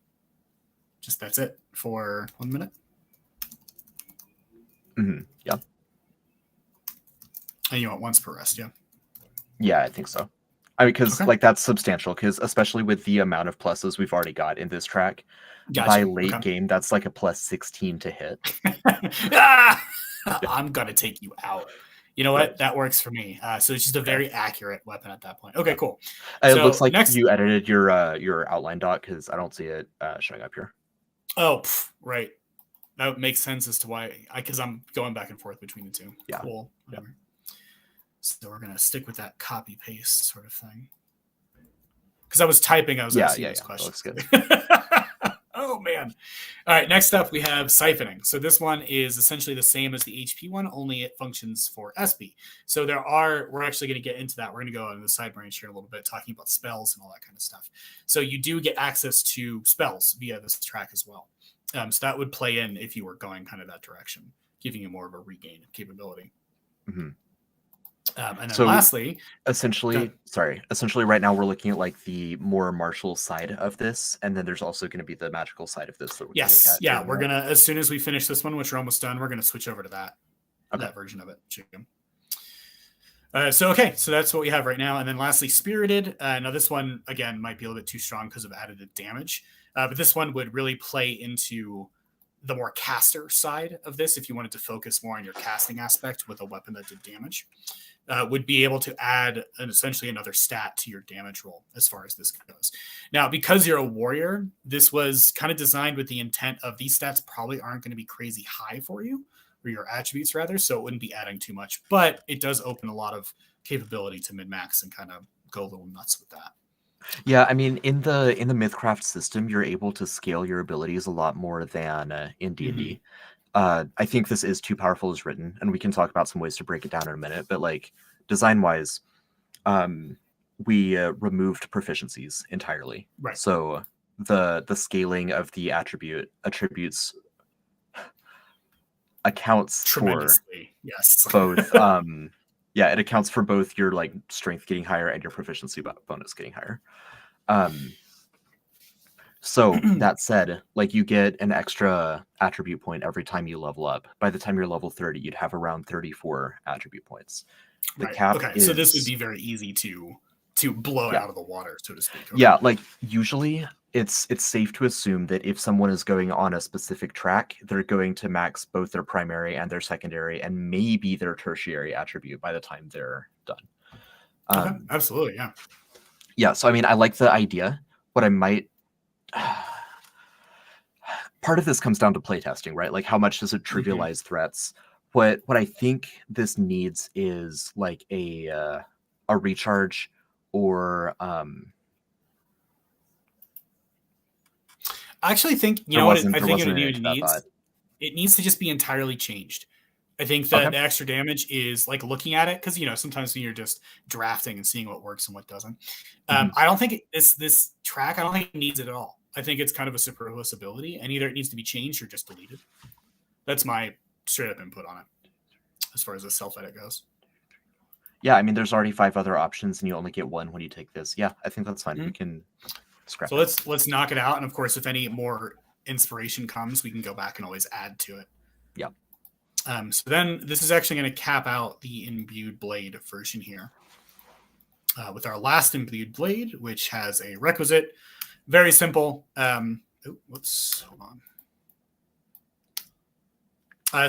Just that's it for 1 minute. Yeah. And you want once per rest, yeah? Yeah, I think so. I mean, because like that's substantial. Because especially with the amount of pluses we've already got in this track, by late game, that's like a +16 to hit. I'm gonna take you out. You know what? That works for me. So it's just a very accurate weapon at that point. Okay, cool. It looks like you edited your outline dot because I don't see it showing up here. Oh, right. That makes sense as to why. Because I'm going back and forth between the two. Yeah. Cool. Whatever. Yeah. So we're gonna stick with that copy paste sort of thing. Because I was typing, I was asking these questions. That looks good. Oh man. All right, next up we have siphoning. So this one is essentially the same as the HP one, only it functions for SP. So we're actually going to get into that. We're going to go on the side branch here a little bit, talking about spells and all that kind of stuff. So you do get access to spells via this track as well. So that would play in if you were going kind of that direction, giving you more of a regain capability. Mm-hmm. And then lastly, essentially right now we're looking at like the more martial side of this, and then there's also going to be the magical side of this that we're going to look at. Yeah, we're gonna, as soon as we finish this one, which we're almost done, we're gonna switch over to that version of it. So that's what we have right now. And then lastly, Spirited. Now this one again might be a little bit too strong because of added damage, but this one would really play into the more caster side of this. If you wanted to focus more on your casting aspect with a weapon that did damage, would be able to add essentially another stat to your damage roll as far as this goes. Now, because you're a warrior, this was kind of designed with the intent of these stats probably aren't going to be crazy high for you, or your attributes rather, so it wouldn't be adding too much, but it does open a lot of capability to min-max and kind of go a little nuts with that. Yeah, I mean, in the MythCraft system, you're able to scale your abilities a lot more than in D&D. I think this is too powerful as written, and we can talk about some ways to break it down in a minute. But like design-wise, we removed proficiencies entirely. Right. So the scaling of the attributes accounts for both. It accounts for both your like strength getting higher and your proficiency bonus getting higher. So that said, like you get an extra attribute point every time you level up. By the time you're level 30, you'd have around 34 attribute points. The cap is... So this would be very easy to blow out of the water, so to speak. Yeah, like usually it's safe to assume that if someone is going on a specific track, they're going to max both their primary and their secondary and maybe their tertiary attribute by the time they're done. Absolutely, yeah. Yeah, so I mean, I like the idea. What I might... part of this comes down to playtesting, right? Like how much does it trivialize threats? What I think this needs is like a recharge or I actually think it needs to just be entirely changed. I think that the extra damage is like looking at it, because sometimes when you're just drafting and seeing what works and what doesn't. I don't think this track, I don't think it needs it at all. I think it's kind of a superfluous ability, and either it needs to be changed or just deleted. That's my straight up input on it as far as the self edit goes. Yeah, I mean, there's already 5 other options, and you only get one when you take this. Yeah, I think that's fine. We can scrap. So let's knock it out, and of course, if any more inspiration comes, we can go back and always add to it. Yeah. So then this is actually going to cap out the imbued blade version here. With our last imbued blade, which has a requisite, very simple. Whoops, hold on.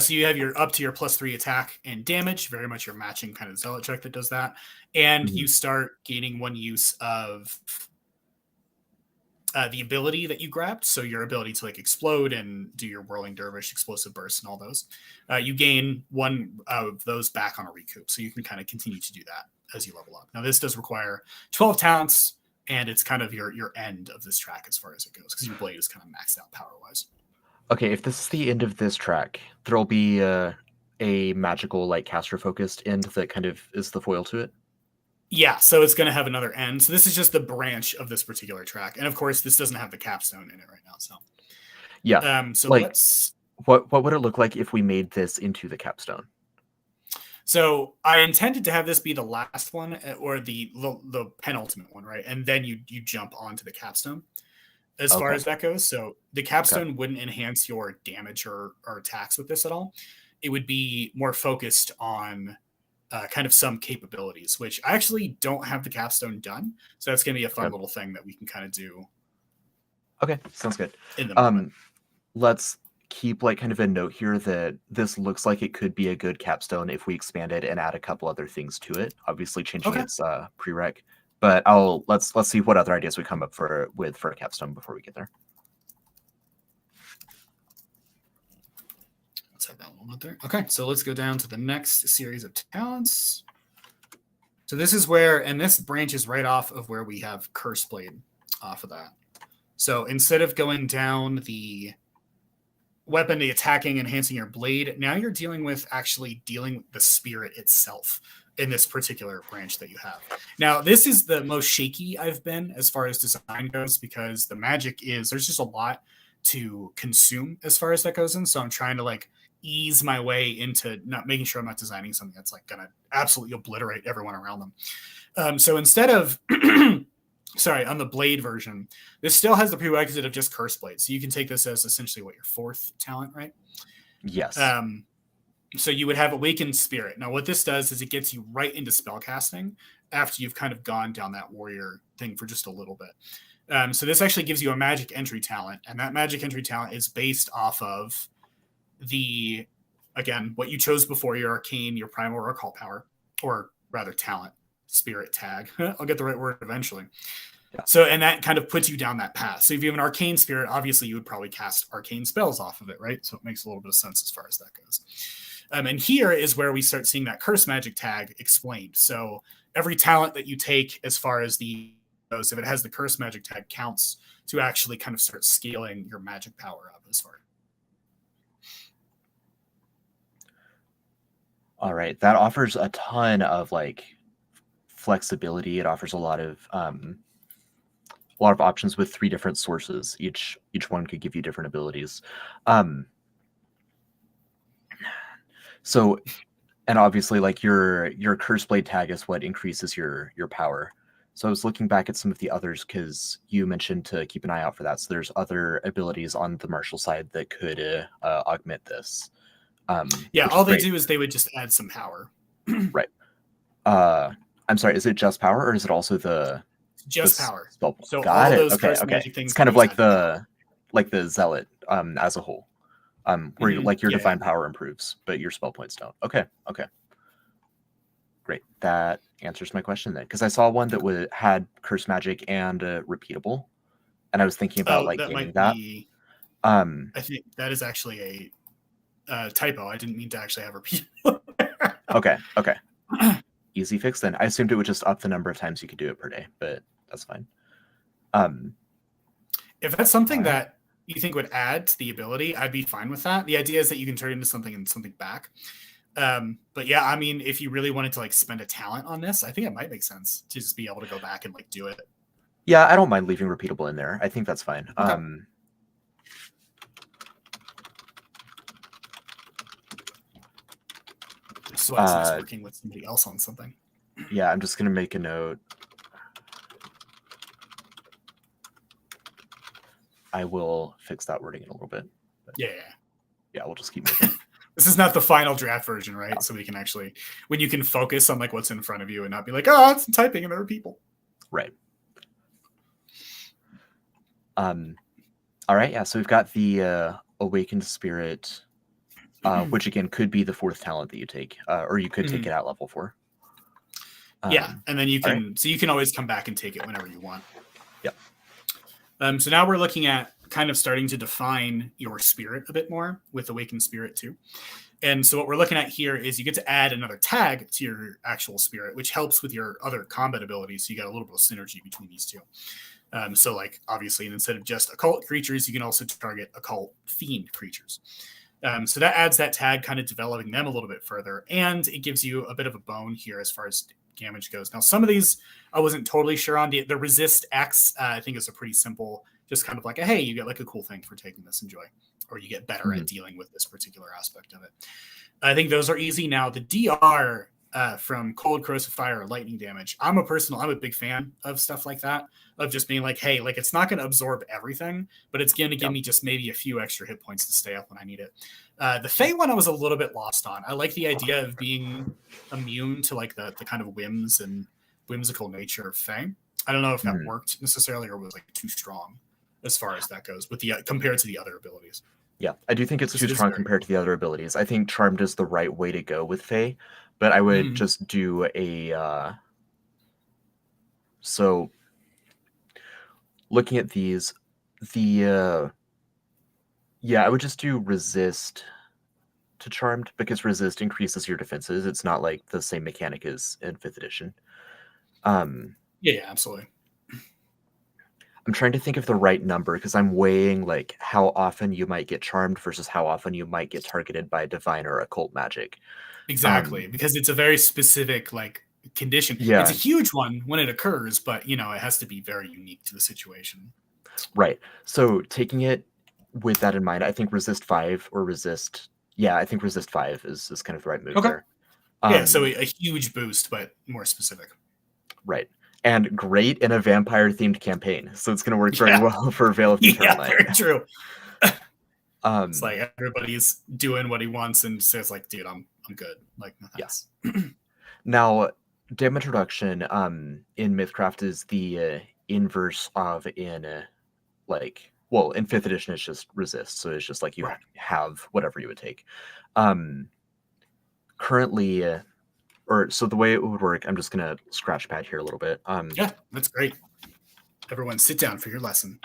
So you have your up to your +3 attack and damage, very much your matching kind of zealot check that does that, and you start gaining 1 use of the ability that you grabbed. So your ability to like explode and do your whirling dervish, explosive burst, and all those. You gain 1 of those back on a recoup, so you can kind of continue to do that as you level up. Now this does require 12 talents, and it's kind of your end of this track as far as it goes, because your blade is kind of maxed out power wise. Okay, if this is the end of this track, there'll be a magical like caster focused end that kind of is the foil to it. Yeah, so it's going to have another end. So this is just the branch of this particular track, and of course this doesn't have the capstone in it right now. So yeah, so like, let's. What would it look like if we made this into the capstone? So I intended to have this be the last one, or the penultimate one, right? And then you jump onto the capstone as far as that goes. So the capstone wouldn't enhance your damage or attacks with this at all. It would be more focused on kind of some capabilities, which I actually don't have the capstone done. So that's going to be a fun little thing that we can kind of do. Okay, sounds good. In the moment. Let's keep like kind of a note here that this looks like it could be a good capstone if we expand it and add a couple other things to it. Obviously changing its prereq, but let's see what other ideas we come up with for a capstone before we get there. Let's have that one up there. Okay, so let's go down to the next series of talents. So this is where, and this branches right off of where we have Curseblade off of that. So instead of going down the weapon, the attacking, enhancing your blade, now you're dealing with the spirit itself in this particular branch that you have. Now, this is the most shaky I've been as far as design goes, because the magic there's just a lot to consume as far as that goes in. So I'm trying to like ease my way into not making sure I'm not designing something that's like going to absolutely obliterate everyone around them. So instead of sorry, on the blade version, this still has the prerequisite of just Curseblade. So you can take this as essentially your 4th talent, right? Yes. So you would have Awakened Spirit. Now, what this does is it gets you right into spellcasting after you've kind of gone down that warrior thing for just a little bit. So this actually gives you a magic entry talent, and that magic entry talent is based off of what you chose before, your arcane, your primal, or occult power, or rather talent. Spirit tag. I'll get the right word eventually. Yeah. So, and that kind of puts you down that path. So if you have an arcane spirit, obviously you would probably cast arcane spells off of it, right? So it makes a little bit of sense as far as that goes. And here is where we start seeing that curse magic tag explained. So every talent that you take as far as if it has the curse magic tag, counts to actually kind of start scaling your magic power up as far. All right. That offers a ton of like flexibility. It offers a lot of options with 3 different sources. Each one could give you different abilities. So, and obviously like your Curseblade tag is what increases your power. So I was looking back at some of the others because you mentioned to keep an eye out for that. So there's other abilities on the martial side that could augment this. All they do is they would just add some power. Right. I'm sorry, is it just power or is it also the power? Spell? So got all it. those Okay. Things it's kind of like the zealot as a whole. Where your divine power improves, but your spell points don't. Okay. Great. That answers my question then, because I saw one that had curse magic and repeatable, and I was thinking about gaining that. I think that is actually a typo. I didn't mean to actually have repeatable. Okay. Easy fix then. I assumed it would just up the number of times you could do it per day, but that's fine. If that's something that you think would add to the ability, I'd be fine with that. The idea is that you can turn into something and something back. But yeah, I mean, if you really wanted to like spend a talent on this, I think it might make sense to just be able to go back and like do it. Yeah, I don't mind leaving repeatable in there. I think that's fine. Okay. So I was working with somebody else on something. Yeah, I'm just gonna make a note. I will fix that wording in a little bit. Yeah, we'll just keep moving. This is not the final draft version, right? Yeah. So we can actually, when you can focus on like what's in front of you and not be like, oh, it's typing and there are people. Right. All right, yeah, so we've got the Awakened Spirit, which again could be the 4th talent that you take, or you could take it at level 4. Yeah, and then you can, right. so you can always come back and take it whenever you want. Yep. So now we're looking at kind of starting to define your spirit a bit more with Awakened Spirit too. And so what we're looking at here is you get to add another tag to your actual spirit, which helps with your other combat abilities. So you got a little bit of synergy between these two. So like obviously instead of just occult creatures, you can also target occult themed creatures. So that adds that tag, kind of developing them a little bit further. And it gives you a bit of a bone here as far as damage goes. Now, some of these I wasn't totally sure on. The resist X, I think is a pretty simple, just kind of like, hey, you get like a cool thing for taking this, enjoy. Or you get better at dealing with this particular aspect of it. I think those are easy. Now, the DR from cold, corrosive fire, or lightning damage, I'm a big fan of stuff like that, of just being like, hey, like it's not going to absorb everything, but it's going to give me just maybe a few extra hit points to stay up when I need it. The Fey one I was a little bit lost on. I like the idea of being immune to like the kind of whims and whimsical nature of Fey. I don't know if that worked necessarily or was like too strong as far as that goes with the compared to the other abilities. Yeah, I do think it's too strong compared to the other abilities. I think Charmed is the right way to go with Fey, but I would just do a... So, looking at these, I would just do Resist to Charmed, because Resist increases your defenses. It's not like the same mechanic as in 5th edition. Yeah, absolutely. I'm trying to think of the right number, because I'm weighing like how often you might get charmed versus how often you might get targeted by divine or occult magic. Exactly, because it's a very specific like condition. Yeah. It's a huge one when it occurs, but it has to be very unique to the situation. Right. So taking it with that in mind, I think Resist 5 or Resist. Yeah, I think Resist 5 is kind of the right move there. Yeah, so a huge boost, but more specific. Right. And great in a vampire-themed campaign. So it's going to work very well for Veil of Eternal Night. Very true. It's like everybody's doing what he wants and says like, dude, I'm good. Like, yes. Now, damage reduction in MythCraft is the inverse of in in 5th edition it's just resist. So it's just like you have whatever you would take. Currently... so the way it would work, I'm just gonna scratch pad here a little bit. Yeah, that's great. Everyone, sit down for your lesson.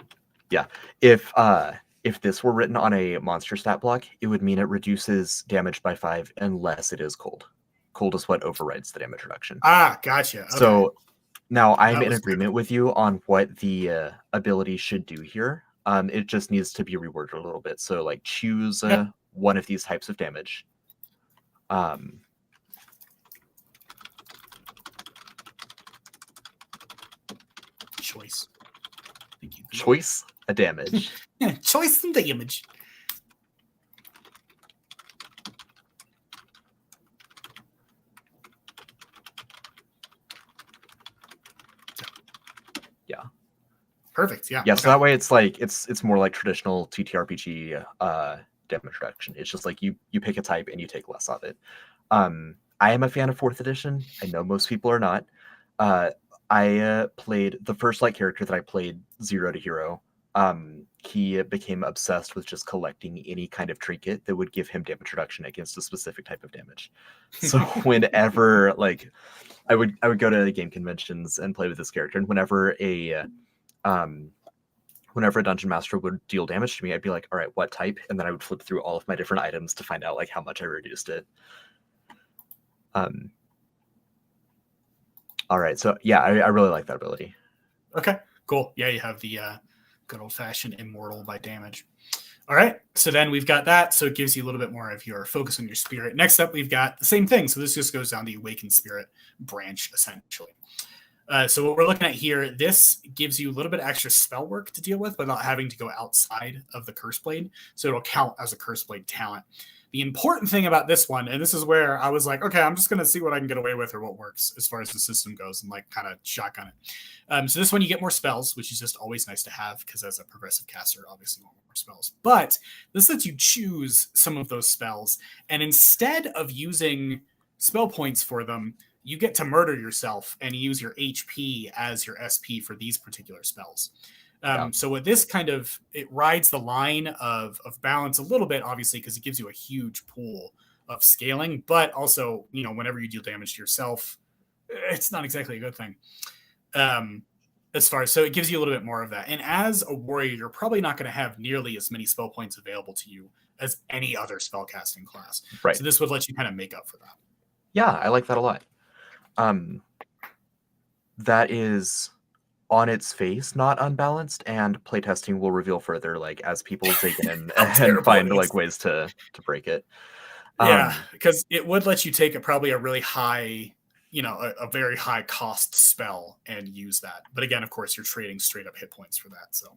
Yeah, if this were written on a monster stat block, it would mean it reduces damage by 5 unless it is cold. Cold is what overrides the damage reduction. Ah, gotcha. Okay. So now I'm in agreement with you on what the ability should do here. It just needs to be reworded a little bit. So like choose one of these types of damage. Choice. Thank you. Choice a damage. Choice and damage. Yeah. Perfect. Yeah. Yeah. So that way, it's like it's more like traditional TTRPG damage reduction. It's just like you pick a type and you take less of it. I am a fan of 4th edition. I know most people are not. I played the first character that I played 0 to hero. He became obsessed with just collecting any kind of trinket that would give him damage reduction against a specific type of damage. So whenever I would go to game conventions and play with this character, and whenever a dungeon master would deal damage to me, I'd be like, all right, what type? And then I would flip through all of my different items to find out how much I reduced it. All right, so yeah, I really like that ability. Okay, cool. Yeah, you have the good old-fashioned immortal by damage. All right, so then we've got that, so it gives you a little bit more of your focus on your spirit. Next up, we've got the same thing. So this just goes down the Awakened Spirit branch, essentially. So what we're looking at here, this gives you a little bit extra spell work to deal with without having to go outside of the Curseblade. So it'll count as a Curseblade talent. The important thing about this one, and this is where I was like, okay, I'm just going to see what I can get away with or what works as far as the system goes and like kind of shotgun it. So this one, you get more spells, which is just always nice to have because as a progressive caster, obviously you want more spells. But this lets you choose some of those spells. And instead of using spell points for them, you get to murder yourself and use your HP as your SP for these particular spells. So with this kind of, it rides the line of balance a little bit, obviously, because it gives you a huge pool of scaling, but also, whenever you deal damage to yourself, it's not exactly a good thing. So it gives you a little bit more of that. And as a warrior, you're probably not going to have nearly as many spell points available to you as any other spellcasting class. Right. So this would let you kind of make up for that. Yeah, I like that a lot. That is on its face not unbalanced, and playtesting will reveal further, like as people dig in and find like ways to break it. Yeah, because it would let you take probably a really high, a very high cost spell and use that. But again, of course, you're trading straight up hit points for that. So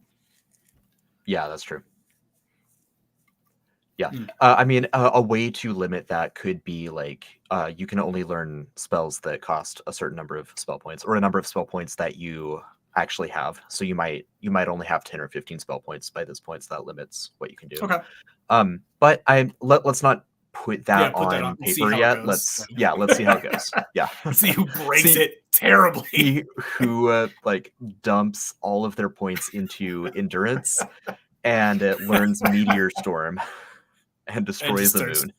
yeah, that's true. Yeah, I mean, a way to limit that could be like you can only learn spells that cost a certain number of spell points, or a number of spell points that you actually have. So you might only have 10 or 15 spell points by this point, so that limits what you can do. Okay. But let's not put that on paper yet. Let's see how it goes. Yeah. See who breaks it terribly. Who like dumps all of their points into endurance and it learns Meteor Storm and destroys the moon.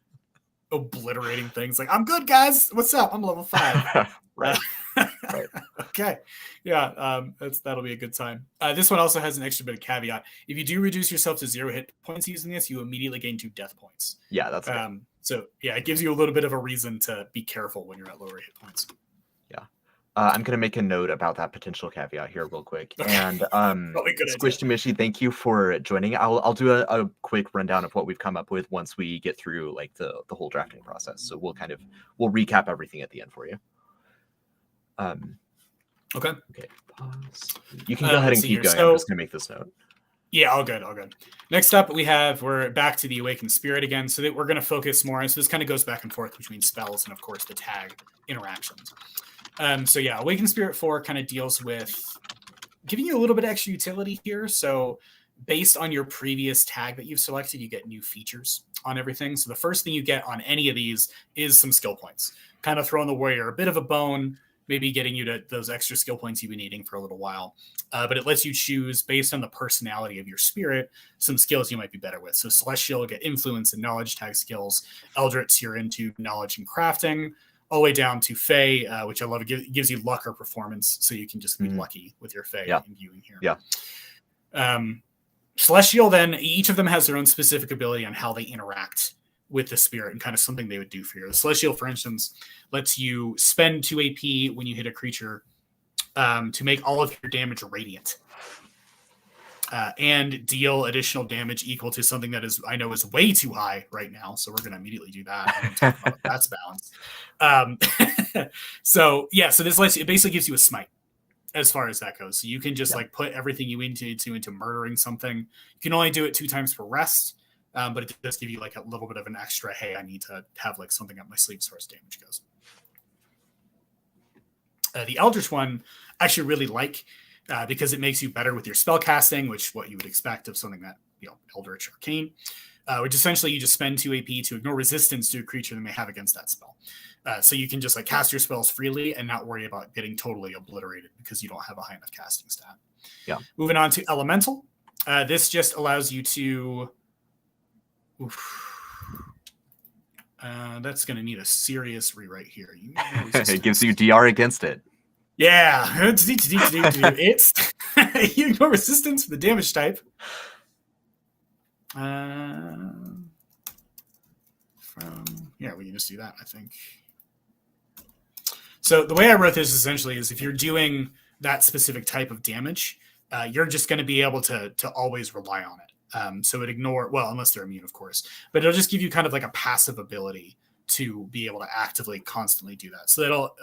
Obliterating things like, I'm good, guys. What's up? I'm level 5. Right. Right. Okay. Yeah. That'll be a good time. This one also has an extra bit of caveat. If you do reduce yourself to 0 hit points using this, you immediately gain 2 death points. Yeah, that's good. So yeah, it gives you a little bit of a reason to be careful when you're at lower hit points. Yeah. I'm going to make a note about that potential caveat here real quick. And Squishy Mishy, thank you for joining. I'll do a quick rundown of what we've come up with once we get through like the whole drafting process. So we'll recap everything at the end for you. Okay. Pause. You can go ahead and keep going. I'm just going to make this note. Yeah, all good. Next up, we're back to the Awakened Spirit again, so that we're going to focus more. So this kind of goes back and forth between spells and, of course, the tag interactions. So yeah, Awakened Spirit 4 kind of deals with giving you a little bit of extra utility here. So based on your previous tag that you've selected, you get new features on everything. So the first thing you get on any of these is some skill points, kind of throwing the warrior a bit of a bone, maybe getting you to those extra skill points you've been needing for a little while. But it lets you choose, based on the personality of your spirit, some skills you might be better with. So Celestial, get influence and knowledge tag skills. Eldritch, you're into knowledge and crafting, all the way down to Fey, which I love. It gives you luck or performance, so you can just be lucky with your Fey imbuing here. Yeah. Celestial, then, each of them has their own specific ability on how they interact with the spirit and kind of something they would do for you. The Celestial, for instance, lets you spend 2 AP when you hit a creature to make all of your damage radiant. And deal additional damage equal to something that I know is way too high right now. So we're going to immediately do that. Talk about that's balanced. So this it basically gives you a smite as far as that goes. So you can just like put everything you into murdering something. You can only do it 2 times per rest. But it does give you like a little bit of an extra, hey, I need to have like something up my sleeve as far as damage goes. The Eldritch one I actually really like because it makes you better with your spell casting, which what you would expect of something that, Eldritch Arcane, which essentially you just spend 2 AP to ignore resistance to a creature that may have against that spell. So you can just like cast your spells freely and not worry about getting totally obliterated because you don't have a high enough casting stat. Yeah. Moving on to Elemental. This just allows you to... that's going to need a serious rewrite here. It gives you DR against it. Yeah. It's you ignore resistance for the damage type. We can just do that, I think. So the way I wrote this essentially is if you're doing that specific type of damage, you're just going to be able to always rely on it. So it unless they're immune, of course, but it'll just give you kind of like a passive ability to be able to actively constantly do that. So that'll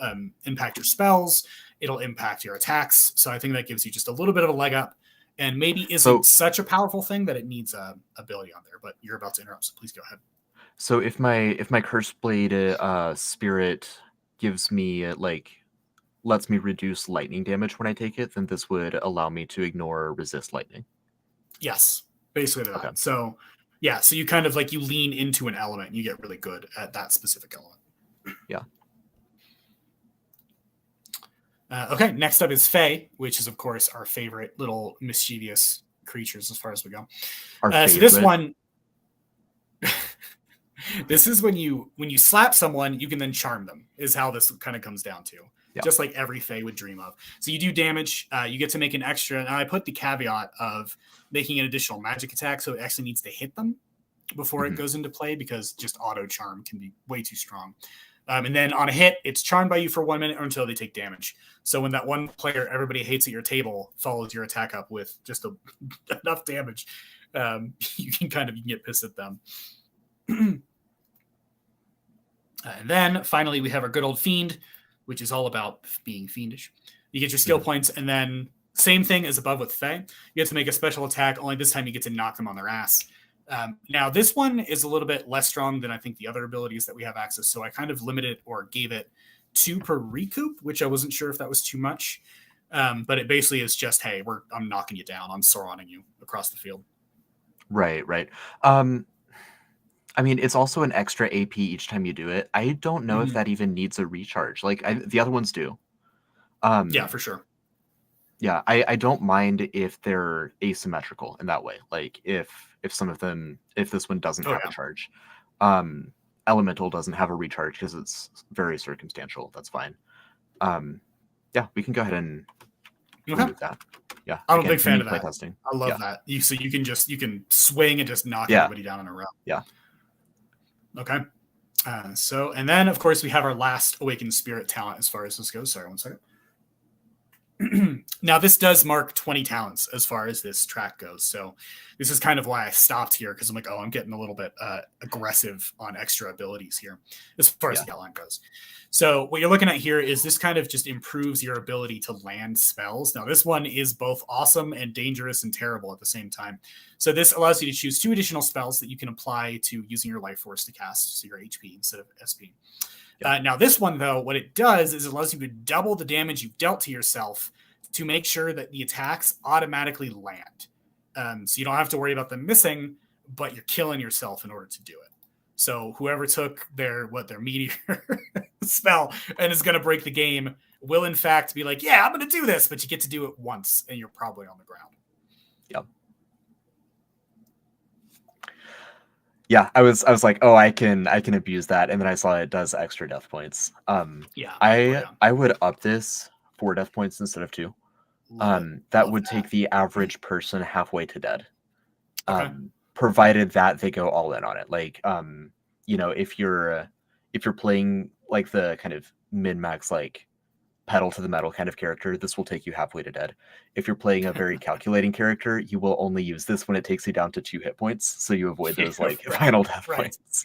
impact your spells. It'll impact your attacks. So I think that gives you just a little bit of a leg up and maybe isn't such a powerful thing that it needs a ability on there, but you're about to interrupt. So please go ahead. So if my Curseblade spirit gives me lets me reduce lightning damage when I take it, then this would allow me to ignore resist lightning. Yes, basically that. Okay. So yeah, so you kind of you lean into an element, and you get really good at that specific element. Yeah. Okay, next up is Fae, which is of course our favorite little mischievous creatures as far as we go. So this one, this is when you slap someone, you can then charm them. Is how this kind of comes down to. Yeah. Just like every Fae would dream of. So you do damage. You get to make an extra. And I put the caveat of making an additional magic attack, so it actually needs to hit them before it goes into play, because just auto charm can be way too strong. And then on a hit, it's charmed by you for 1 minute or until they take damage. So when that one player everybody hates at your table follows your attack up with just enough damage, you can get pissed at them. And then finally, we have our good old Fiend, which is all about being fiendish. You get your skill points, and then same thing as above with Fae. You get to make a special attack, only this time you get to knock them on their ass. Now, this one is a little bit less strong than I think the other abilities that we have access, so I kind of limited or gave it 2 per recoup, which I wasn't sure if that was too much. But it basically is just, hey, I'm knocking you down. I'm Sauroning you across the field. Right. I mean, it's also an extra AP each time you do it. I don't know if that even needs a recharge. The other ones do. Yeah, for sure. Yeah, I don't mind if they're asymmetrical in that way. Like if this one doesn't have a charge. Elemental doesn't have a recharge because it's very circumstantial. That's fine. Yeah, we can go ahead and remove that. Yeah, I'm a big fan of that. Testing. I love that. You can swing and just knock everybody down in a row. Yeah. Okay. And then of course we have our last Awakened Spirit talent as far as this goes. Sorry, 1 second. Now this does mark 20 talents as far as this track goes. So this is kind of why I stopped here, because I'm like, I'm getting a little bit aggressive on extra abilities here as far as the outline goes. So what you're looking at here is this kind of just improves your ability to land spells. Now this one is both awesome and dangerous and terrible at the same time. So this allows you to choose 2 additional spells that you can apply to using your life force to cast, so your HP instead of SP. Now this one, though, what it does is it allows you to double the damage you've dealt to yourself to make sure that the attacks automatically land. So you don't have to worry about them missing, but you're killing yourself in order to do it. So whoever took their meteor spell and is going to break the game will in fact be like, yeah, I'm going to do this, but you get to do it once and you're probably on the ground. Yep. Yeah, I was like, oh, I can abuse that, and then I saw it does extra death points. I would up this 4 death points instead of 2. That would take the average person halfway to dead. Provided that they go all in on it. If you're playing like the kind of min-max pedal to the metal kind of character, this will take you halfway to dead. If you're playing a very calculating character, you will only use this when it takes you down to 2 hit points, so you avoid those final death points.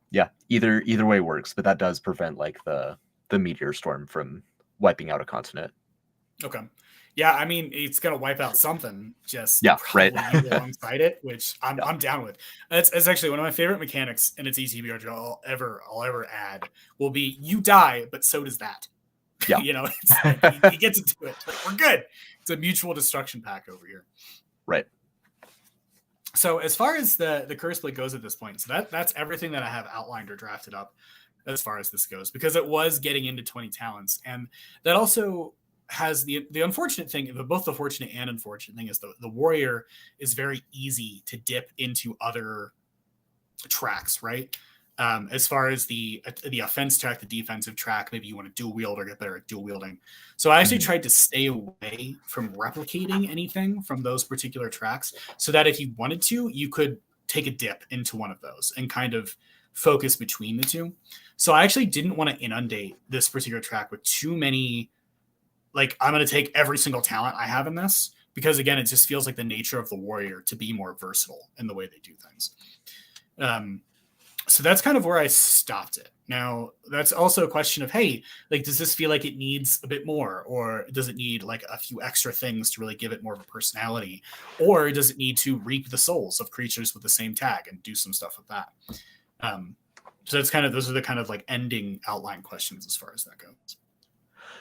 Yeah, either way works, but that does prevent the meteor storm from wiping out a continent. Okay. Yeah, I mean, it's gonna wipe out something. Just alongside it, which I'm down with. It's actually one of my favorite mechanics, and it's ETBRG I'll ever add will be you die, but so does that. Yeah, you get to do it. We're good. It's a mutual destruction pack over here. Right. So as far as the Curseblade goes at this point, so that's everything that I have outlined or drafted up as far as this goes, because it was getting into 20 talents, and that also has the unfortunate thing, both the fortunate and unfortunate thing is the warrior is very easy to dip into other tracks, right? As far as the offense track, the defensive track, maybe you want to dual wield or get better at dual wielding. So I actually tried to stay away from replicating anything from those particular tracks, so that if you wanted to, you could take a dip into one of those and kind of focus between the two. So I actually didn't want to inundate this particular track with too many, I'm going to take every single talent I have in this, because again, it just feels like the nature of the warrior to be more versatile in the way they do things. So that's kind of where I stopped it. Now, that's also a question of, hey, like, does this feel like it needs a bit more? Or does it need like a few extra things to really give it more of a personality? Or does it need to reap the souls of creatures with the same tag and do some stuff with that? So that's kind of, those are the kind of like ending outline questions as far as that goes.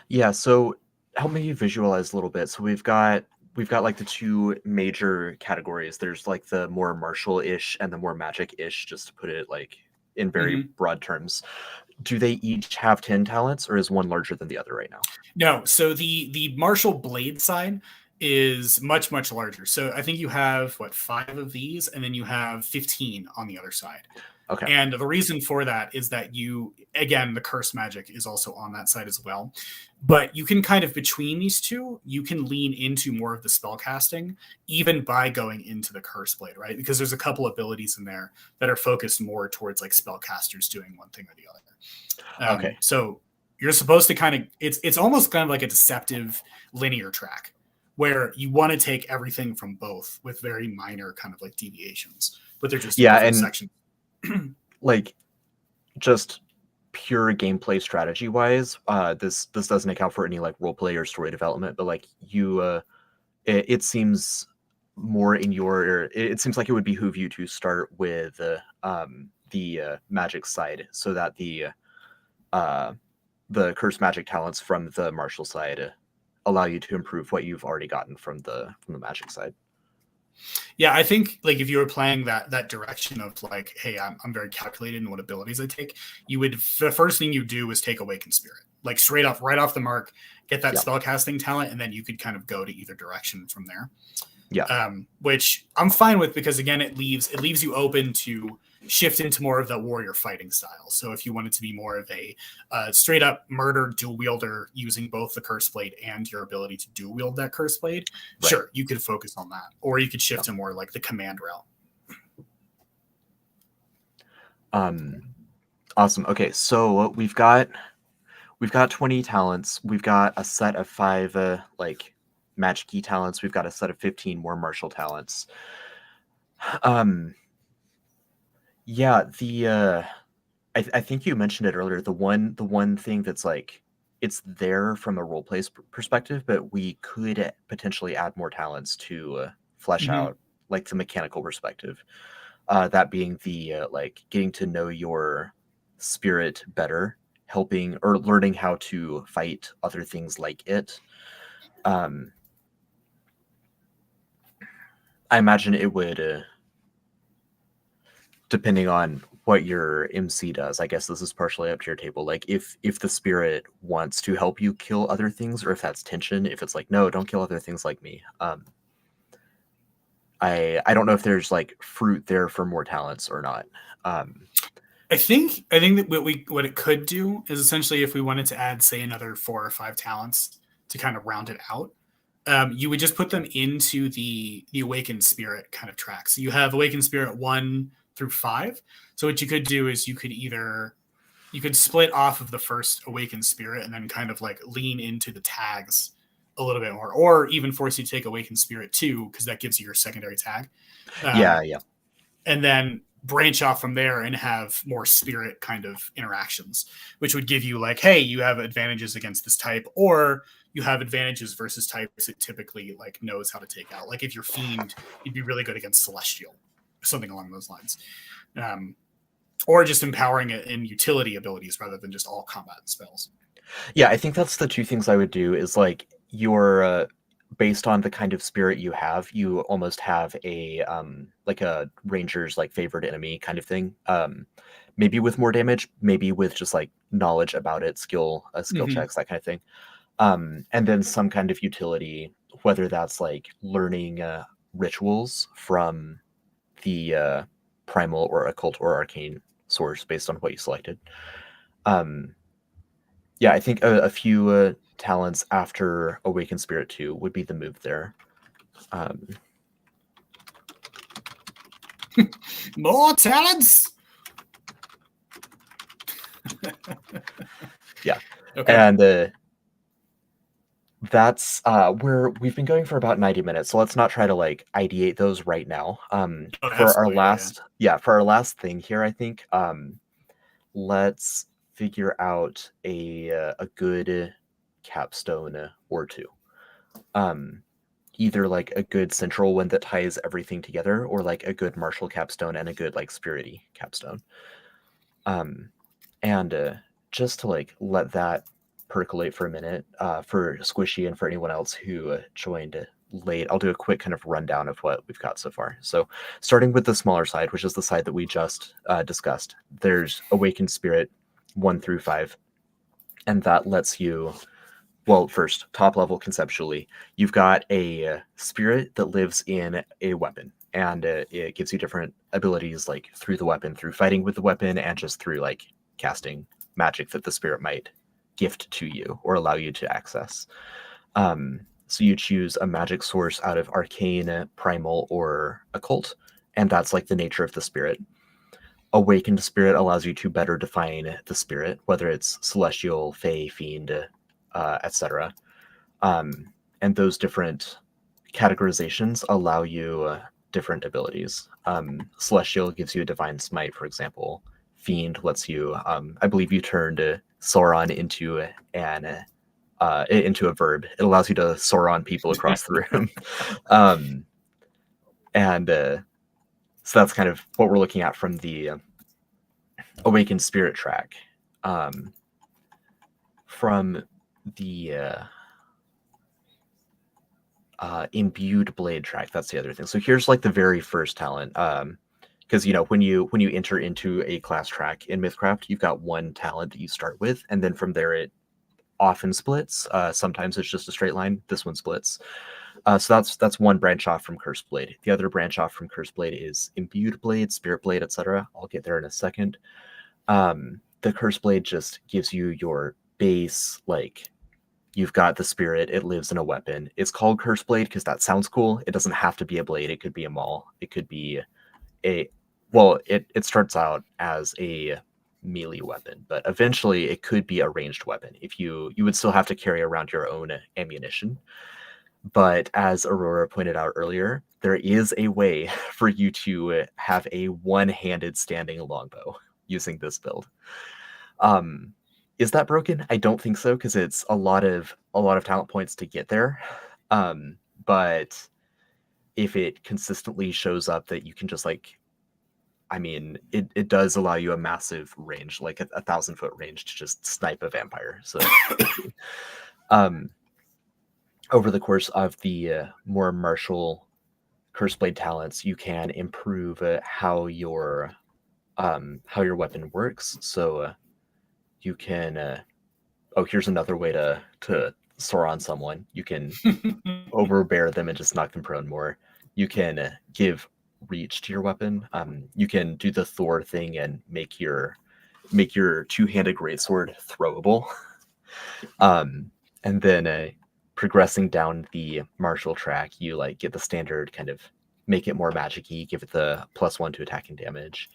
Yeah, so help me visualize a little bit. So we've got like the two major categories. There's like the more martial-ish and the more magic-ish, just to put it like in very broad terms. Do they each have 10 talents, or is one larger than the other right now? No, so the martial blade side is much, much larger. So I think you have 5 of these, and then you have 15 on the other side. Okay. And the reason for that is that again, the curse magic is also on that side as well. But you can kind of, between these two, you can lean into more of the spell casting, even by going into the Curseblade, right? Because there's a couple abilities in there that are focused more towards like spellcasters doing one thing or the other. Okay. So you're supposed to kind of, it's almost kind of like a deceptive linear track where you want to take everything from both with very minor kind of like deviations, but they're just and sections. Like, just pure gameplay strategy wise, this doesn't account for any like role play or story development, but like it seems more in your, it seems like it would behoove you to start with the magic side, so that the curse magic talents from the martial side allow you to improve what you've already gotten from the magic side. Yeah, I think like if you were playing that direction of like, hey, I'm very calculated in what abilities I take, the first thing you do is take Awakened Spirit, like straight off, right off the mark, get that spellcasting talent, and then you could kind of go to either direction from there. Yeah. Which I'm fine with, because again, it leaves you open to shift into more of the warrior fighting style. So if you wanted to be more of a straight up murder dual wielder using both the curse blade and your ability to dual wield that curse blade, sure, you could focus on that, or you could shift to more like the command route. Awesome. Okay, so we've got 20 talents. We've got a set of 5 like magic-y talents. We've got a set of 15 more martial talents. Yeah, I think you mentioned it earlier. The one thing that's like, it's there from a role play perspective, but we could potentially add more talents to flesh out like the mechanical perspective. That being the like getting to know your spirit better, helping or learning how to fight other things like it. I imagine it would, depending on what your MC does, I guess this is partially up to your table. Like if the spirit wants to help you kill other things, or if that's tension, if it's like, no, don't kill other things like me. I don't know if there's like fruit there for more talents or not. I think that what it could do is essentially, if we wanted to add, say, another 4 or 5 talents to kind of round it out, you would just put them into the Awakened Spirit kind of track. So you have Awakened Spirit 1 through 5. So what you could do is you could split off of the first Awakened Spirit and then kind of like lean into the tags a little bit more, or even force you to take Awakened Spirit 2, because that gives you your secondary tag. Yeah. And then branch off from there and have more spirit kind of interactions, which would give you like, hey, you have advantages against this type, or you have advantages versus types it typically like knows how to take out. Like if you're Fiend, you'd be really good against Celestial, something along those lines. Or just empowering it in utility abilities rather than just all combat spells. Yeah, I think that's the two things I would do, is like your based on the kind of spirit you have, you almost have a like a ranger's like favorite enemy kind of thing. Maybe with more damage, maybe with just like knowledge about it, skill checks, that kind of thing. And then some kind of utility, whether that's like learning rituals from the primal or occult or arcane source based on what you selected. Yeah, I think a few talents after Awakened Spirit 2 would be the move there. More talents. Yeah. Okay. And That's where we've been going for about 90 minutes, so let's not try to like ideate those right now. Oh, For our absolutely, last thing here, I think let's figure out a good capstone or two. Either like a good central one that ties everything together, or like a good martial capstone and a good like spirity capstone. And just to like let that percolate for a minute, for Squishy and for anyone else who joined late, I'll do a quick kind of rundown of what we've got so far. So starting with the smaller side, which is the side that we just discussed, there's Awakened Spirit 1 through 5, and that lets you, well, first, top level conceptually, you've got a spirit that lives in a weapon, and it gives you different abilities like through the weapon, through fighting with the weapon, and just through like casting magic that the spirit might gift to you or allow you to access. So you choose a magic source out of arcane, primal, or occult, and that's like the nature of the spirit. Awakened Spirit allows you to better define the spirit, whether it's celestial, fey, fiend, etc. And those different categorizations allow you different abilities. Celestial gives you a divine smite, for example. Fiend lets you, I believe you turned Sauron into into a verb. It allows you to Sauron people across the room. And so that's kind of what we're looking at from the Awakened Spirit track. From the Imbued Blade track, that's the other thing. So here's like the very first talent. Because when you enter into a class track in MythCraft, you've got one talent that you start with, and then from there it often splits. Sometimes it's just a straight line. This one splits. So that's one branch off from Curseblade. The other branch off from Curseblade is Imbued Blade, Spirit Blade, etc. I'll get there in a second. The Curseblade just gives you your base, like you've got the spirit, it lives in a weapon. It's called Curseblade because that sounds cool. It doesn't have to be a blade. It could be a maul. It could be it starts out as a melee weapon, but eventually it could be a ranged weapon. If you would still have to carry around your own ammunition. But as Aurora pointed out earlier, there is a way for you to have a one-handed standing longbow using this build. Is that broken? I don't think so, because it's a lot of talent points to get there. But if it consistently shows up that you can just like, I mean, it does allow you a massive range, like a 1,000-foot range to just snipe a vampire. So over the course of the more martial Curseblade talents, you can improve how your weapon works. So you can here's another way to soar on someone. You can overbear them and just knock them prone more. You can give reach to your weapon. You can do the Thor thing and make your two-handed greatsword throwable. And then progressing down the martial track, you like get the standard kind of make it more magic-y, give it the +1 to attack and damage.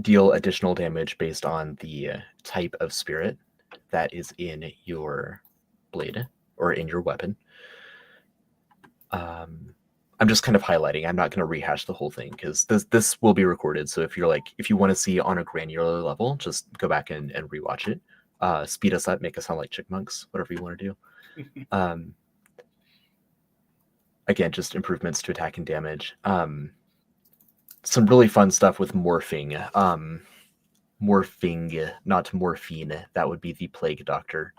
Deal additional damage based on the type of spirit that is in your blade or in your weapon. I'm just kind of highlighting. I'm not going to rehash the whole thing because this will be recorded. So if you want to see on a granular level, just go back and rewatch it. Speed us up, make us sound like chipmunks, whatever you want to do. Again, just improvements to attack and damage. Some really fun stuff with morphing. Morphing, not morphine. That would be the Plague Doctor.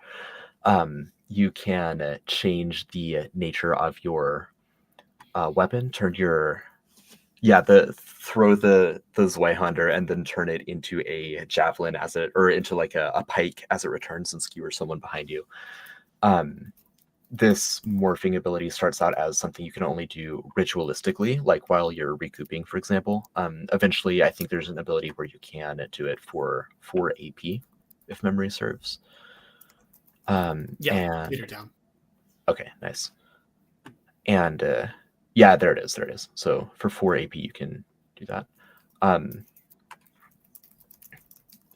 You can change the nature of your weapon. Turn your throw the Zweihander and then turn it into a javelin into like a pike as it returns and skewers someone behind you. This morphing ability starts out as something you can only do ritualistically, like while you're recouping, for example. Eventually, I think there's an ability where you can do it for 4 AP, if memory serves. Leader down. Okay, nice. And there it is. So for 4 AP, you can do that. And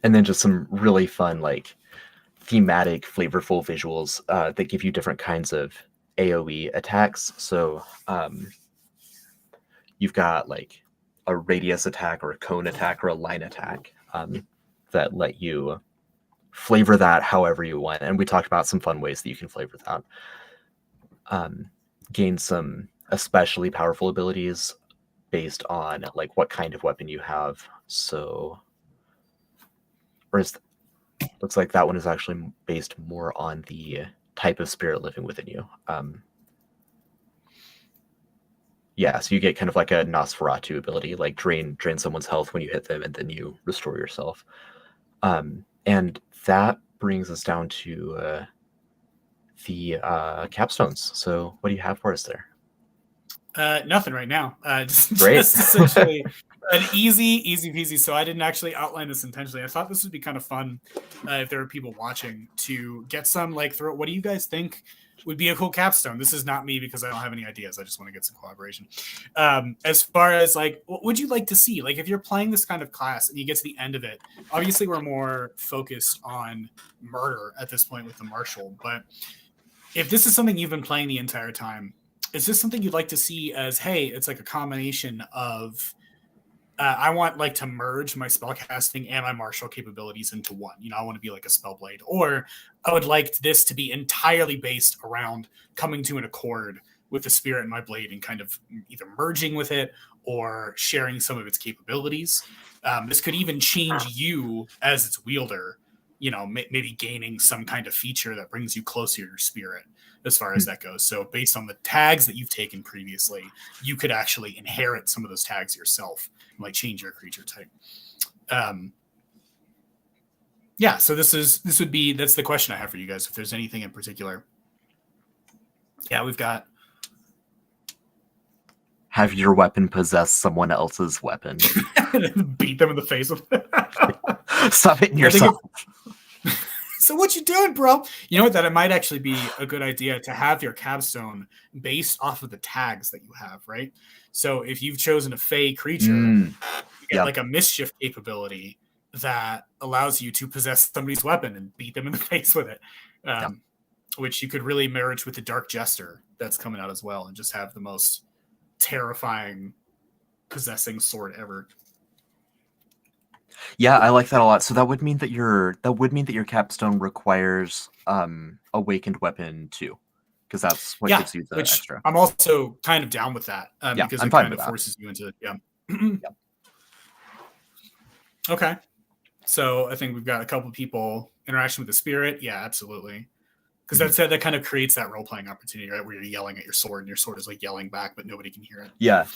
then just some really fun, like, thematic, flavorful visuals that give you different kinds of AoE attacks. So you've got like a radius attack or a cone attack or a line attack that let you flavor that however you want. And we talked about some fun ways that you can flavor that. Gain some especially powerful abilities based on like what kind of weapon you have. So, looks like that one is actually based more on the type of spirit living within you. Yeah, so you get kind of like a Nosferatu ability, like drain someone's health when you hit them, and then you restore yourself. And that brings us down to the capstones. So what do you have for us there? Nothing right now. Just essentially an easy peasy. So I didn't actually outline this intentionally. I thought this would be kind of fun if there were people watching to get some like through. What do you guys think would be a cool capstone? This is not me because I don't have any ideas. I just want to get some collaboration. As far as like, what would you like to see? Like if you're playing this kind of class and you get to the end of it, obviously we're more focused on murder at this point with the martial. But if this is something you've been playing the entire time, is this something you'd like to see as, hey, it's like a combination of, I want like to merge my spellcasting and my martial capabilities into one. You know, I want to be like a Spellblade. Or I would like this to be entirely based around coming to an accord with the spirit in my blade and kind of either merging with it or sharing some of its capabilities. This could even change you as its wielder, you know, maybe gaining some kind of feature that brings you closer to your spirit as far as that goes. So based on the tags that you've taken previously, you could actually inherit some of those tags yourself and like change your creature type. Yeah, so that's the question I have for you guys. If there's anything in particular. Yeah, we've got. Have your weapon possess someone else's weapon. Beat them in the face with it. Stop hitting yourself. So what you doing, bro? You know what? That it might actually be a good idea to have your capstone based off of the tags that you have, right? So if you've chosen a fey creature, you get like a mischief capability that allows you to possess somebody's weapon and beat them in the face with it, which you could really merge with the Dark Jester that's coming out as well and just have the most terrifying possessing sword ever. Yeah, I like that a lot. So that would mean that your capstone requires awakened weapon too, because that's what gives you the extra. I'm also kind of down with that because it kind of forces you into Okay, so I think we've got a couple of people interaction with the spirit. Yeah, absolutely. Because that kind of creates that role-playing opportunity, right? Where you're yelling at your sword and your sword is like yelling back, but nobody can hear it. Yeah.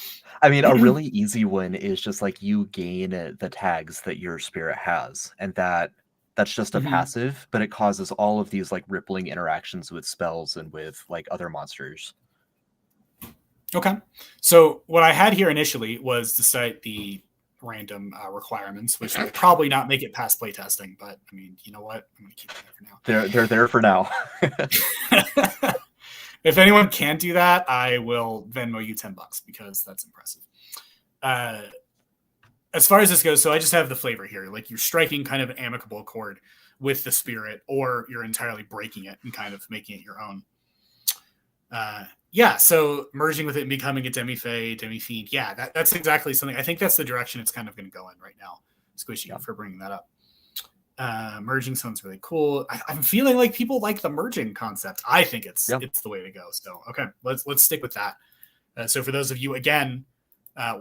I mean, a really easy one is just like you gain the tags that your spirit has. And that's just a passive, but it causes all of these like rippling interactions with spells and with like other monsters. Okay. So what I had here initially was to cite the random requirements, which will probably not make it past playtesting, but I mean, you know what? I'm going to keep it there for now. They're there for now. If anyone can do that, I will Venmo you $10 because that's impressive. As far as this goes, so I just have the flavor here. Like you're striking kind of an amicable accord with the spirit, or you're entirely breaking it and kind of making it your own. Yeah, so merging with it and becoming a demi-fae, demi-fiend. Yeah, that's exactly something. I think that's the direction it's kind of going to go in right now. Squishy, for bringing that up. Merging sounds really cool. I'm feeling like people like the merging concept. I think it's the way to go. So okay, let's stick with that. So for those of you again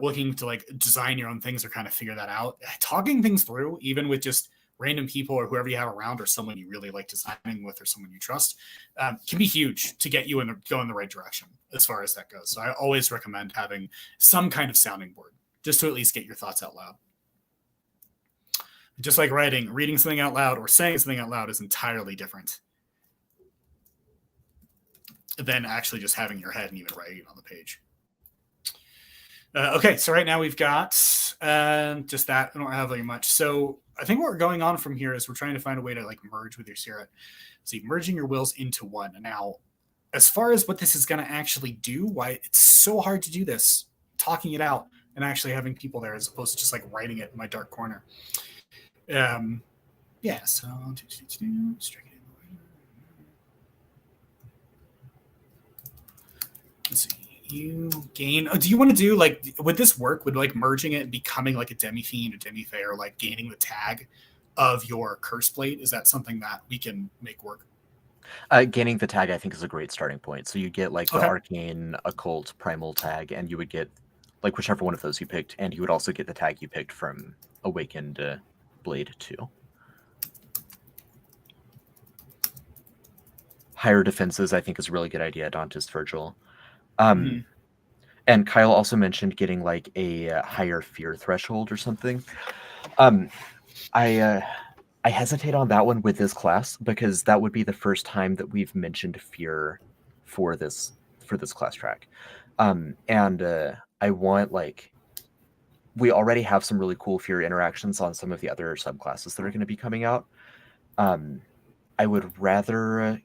looking to like design your own things or kind of figure that out, talking things through, even with just random people or whoever you have around or someone you really like designing with or someone you trust, can be huge to get you go in the right direction as far as that goes. So I always recommend having some kind of sounding board just to at least get your thoughts out loud. Just like reading something out loud or saying something out loud is entirely different than actually just having your head and even writing it on the page. Okay, so right now we've got just that. I don't have very much. So I think what we're going on from here is we're trying to find a way to like merge with your spirit. So you're merging your wills into one. Now, as far as what this is going to actually do, why it's so hard to do this, talking it out and actually having people there as opposed to just like writing it in my dark corner. Yeah, so striking So you gain. Oh, do you want to do like? Would this work? Would like merging it and becoming like a demi-fiend or demi-fae, or like gaining the tag of your Curseblade? Is that something that we can make work? Gaining the tag, I think, is a great starting point. So you get like the Okay. arcane, occult, primal tag, and you would get like whichever one of those you picked, and you would also get the tag you picked from Awakened Blade 2. Higher defenses, I think, is a really good idea, Dantis Virgil. And Kyle also mentioned getting like a higher fear threshold or something. I hesitate on that one with this class because that would be the first time that we've mentioned fear for this class track. And I want like we already have some really cool fear interactions on some of the other subclasses that are going to be coming out. I would rather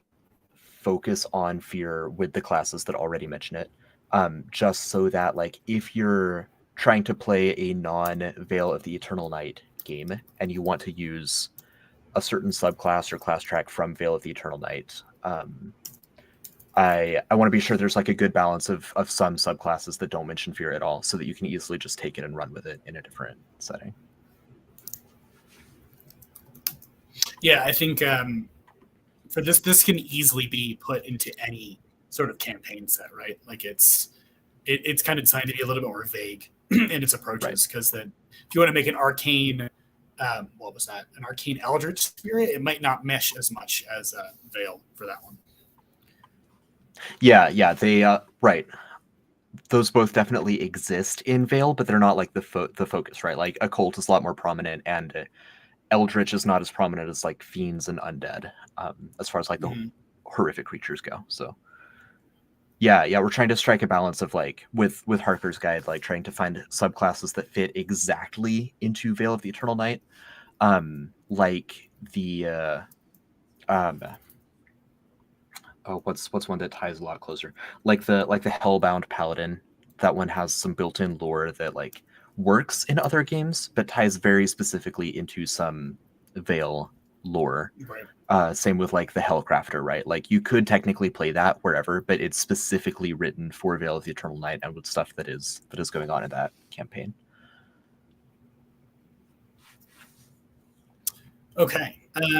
focus on fear with the classes that already mention it, just so that like if you're trying to play a non-Veil of the Eternal Night game and you want to use a certain subclass or class track from Veil of the Eternal Night, I want to be sure there's like a good balance of some subclasses that don't mention fear at all, so that you can easily just take it and run with it in a different setting. Yeah, I think for this can easily be put into any sort of campaign set, right? Like it's kind of designed to be a little bit more vague in its approaches, because then if you want to make an arcane, what was that? An arcane Eldritch spirit, it might not mesh as much as Veil for that one. Yeah, they right. Those both definitely exist in Veil, but they're not like the focus, right? Like occult is a lot more prominent, and Eldritch is not as prominent as like fiends and undead, as far as like the horrific creatures go. So yeah, we're trying to strike a balance of like with Harker's Guide, like trying to find subclasses that fit exactly into Veil of the Eternal Night, like the what's one that ties a lot closer, like the Hellbound Paladin. That one has some built-in lore that like works in other games, but ties very specifically into some Veil lore. Right. Same with like the Hellcrafter, right? Like you could technically play that wherever, but it's specifically written for Veil of the Eternal Night and with stuff that is going on in that campaign. Okay,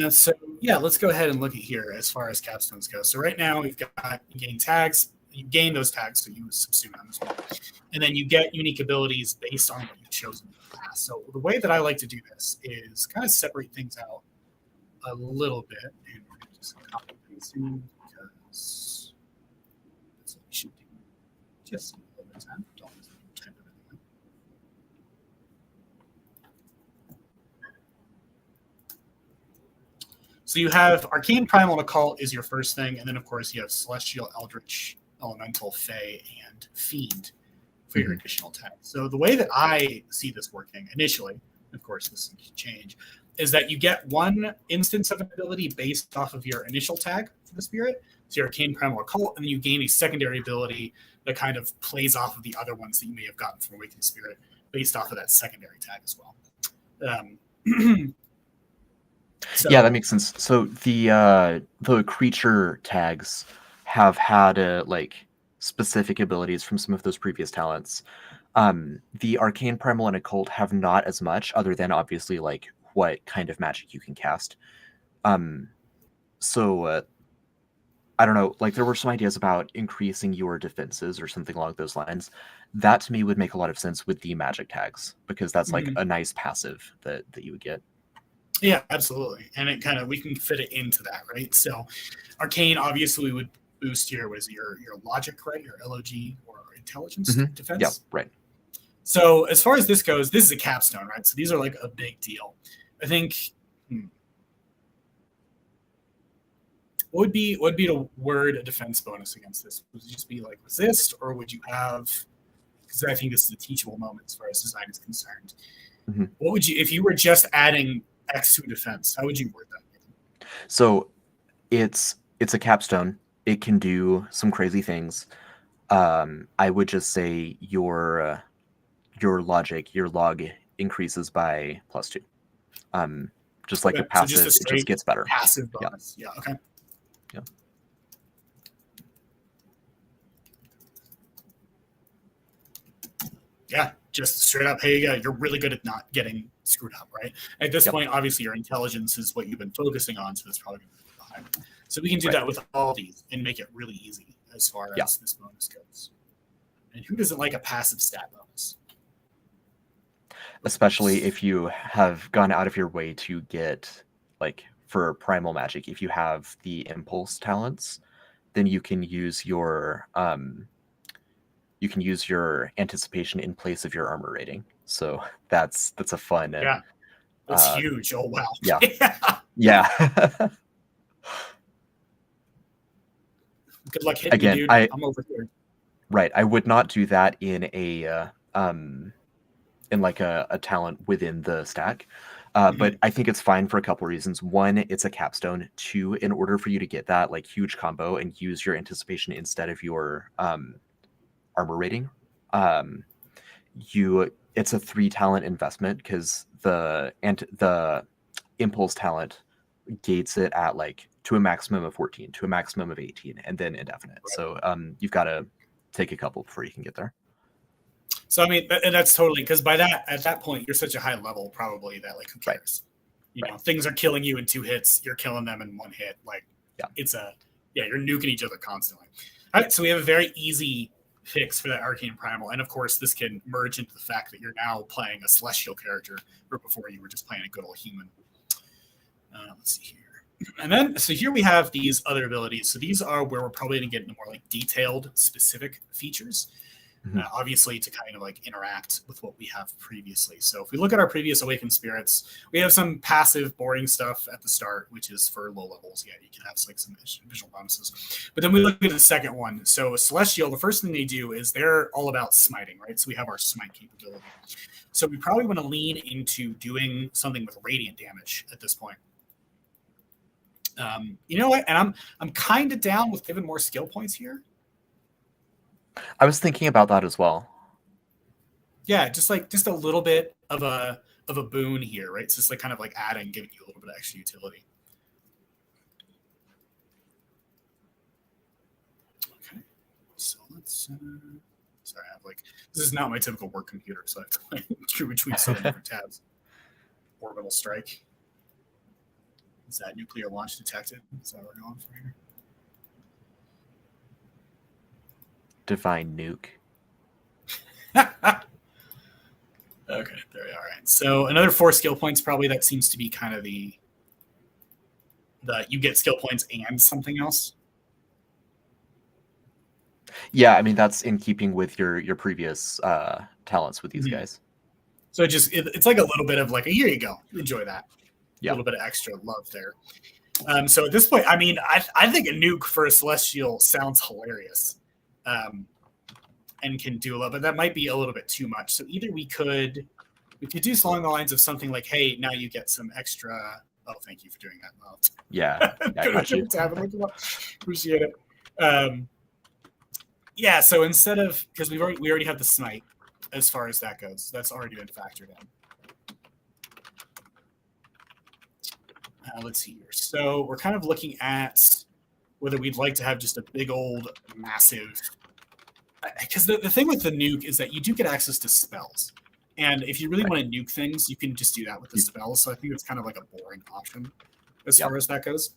so yeah, let's go ahead and look at here as far as capstones go. So right now we've got you gain tags. You gain those tags, so you subsume them as well. And then you get unique abilities based on what you've chosen in the past. So the way that I like to do this is kind of separate things out a little bit. And we're going to just copy pasting because that's what we should do. Just a little bit of time. Don't type everything out. So you have Arcane, Primal, and Occult is your first thing. And then, of course, you have Celestial, Eldritch, Elemental, Fae, and Fiend for your additional tags. So the way that I see this working initially, of course, this can change, is that you get one instance of an ability based off of your initial tag for the spirit. So your Arcane, Primal, Occult, and then you gain a secondary ability that kind of plays off of the other ones that you may have gotten from Awakened Spirit based off of that secondary tag as well. So, yeah, that makes sense. So the creature tags have had like specific abilities from some of those previous talents. The Arcane, Primal, and Occult have not as much, other than obviously like what kind of magic you can cast. So I don't know, like there were some ideas about increasing your defenses or something along those lines. That to me would make a lot of sense with the magic tags, because that's like a nice passive that you would get. Yeah, absolutely. And it kind of, we can fit it into that, right? So Arcane obviously would boost your logic, right? Your LOG or intelligence defense. Yeah, right. So as far as this goes, this is a capstone, right? So these are like a big deal. I think what would be to word a defense bonus against this? Would it just be like resist, or would you have, because I think this is a teachable moment as far as design is concerned. What would you, if you were just adding X to defense, how would you word that? So it's a capstone. It can do some crazy things. I would just say your logic, your log increases by +2. Just like a passive, so it just gets better. Passive bonus. Yeah. Okay. Yeah. Yeah, just straight up, hey, you're really good at not getting screwed up, right? At this point, obviously, your intelligence is what you've been focusing on, so it's probably going to be behind. So we can do that with all these and make it really easy as far as this bonus goes. And who doesn't like a passive stat bonus? Especially if you have gone out of your way to get, like, for primal magic, if you have the impulse talents, then you can use your anticipation in place of your armor rating. So that's a fun. Yeah, that's huge. Oh wow. Yeah. Yeah. Good luck hitting me, dude. I'm over here. Right. I would not do that in a talent within the stack. But I think it's fine for a couple of reasons. One, it's a capstone. Two, in order for you to get that like huge combo and use your anticipation instead of your armor rating, it's a 3 talent investment, because the impulse talent gates it at like to a maximum of 14, to a maximum of 18, and then indefinite. Right. So you've got to take a couple before you can get there. So I mean, and that's totally, because at that point you're such a high level probably that like who cares? Right. You know, things are killing you in 2 hits, you're killing them in 1 hit. Like you're nuking each other constantly. All right, so we have a very easy fix for that arcane primal, and of course this can merge into the fact that you're now playing a celestial character, where before you were just playing a good old human. Let's see here. And then, so here we have these other abilities. So these are where we're probably going to get into more like detailed, specific features, obviously to kind of like interact with what we have previously. So if we look at our previous Awakened Spirits, we have some passive, boring stuff at the start, which is for low levels. Yeah, you can have like some visual bonuses. But then we look at the second one. So Celestial, the first thing they do is they're all about smiting, right? So we have our smite capability. So we probably want to lean into doing something with radiant damage at this point. You know what? And I'm kind of down with giving more skill points here. I was thinking about that as well. Yeah, just a little bit of a boon here, right? It's just like kind of like giving you a little bit of extra utility. Okay, so let's. Sorry, I have this is not my typical work computer, so I have to screw between so many different tabs. Orbital strike. Is that nuclear launch detected? Is that what we're going for here? Divine nuke. Okay, there we are. Right. So another 4 skill points, probably that seems to be kind of the you get skill points and something else. Yeah, I mean that's in keeping with your previous talents with these guys. So it's like a little bit of like here you go, enjoy that. A little bit of extra love there. So at this point, I mean, I think a nuke for a Celestial sounds hilarious, and can do a lot, but that might be a little bit too much. So either we could do along the lines of something like, hey, now you get some extra. Oh, thank you for doing that. Well, yeah, appreciate it. Yeah, so instead of, because we already have the smite as far as that goes, that's already been factored in. Let's see here. So we're kind of looking at whether we'd like to have just a big old massive, because the thing with the nuke is that you do get access to spells. And if you really want to nuke things, you can just do that with the spells. So I think it's kind of like a boring option as far as that goes.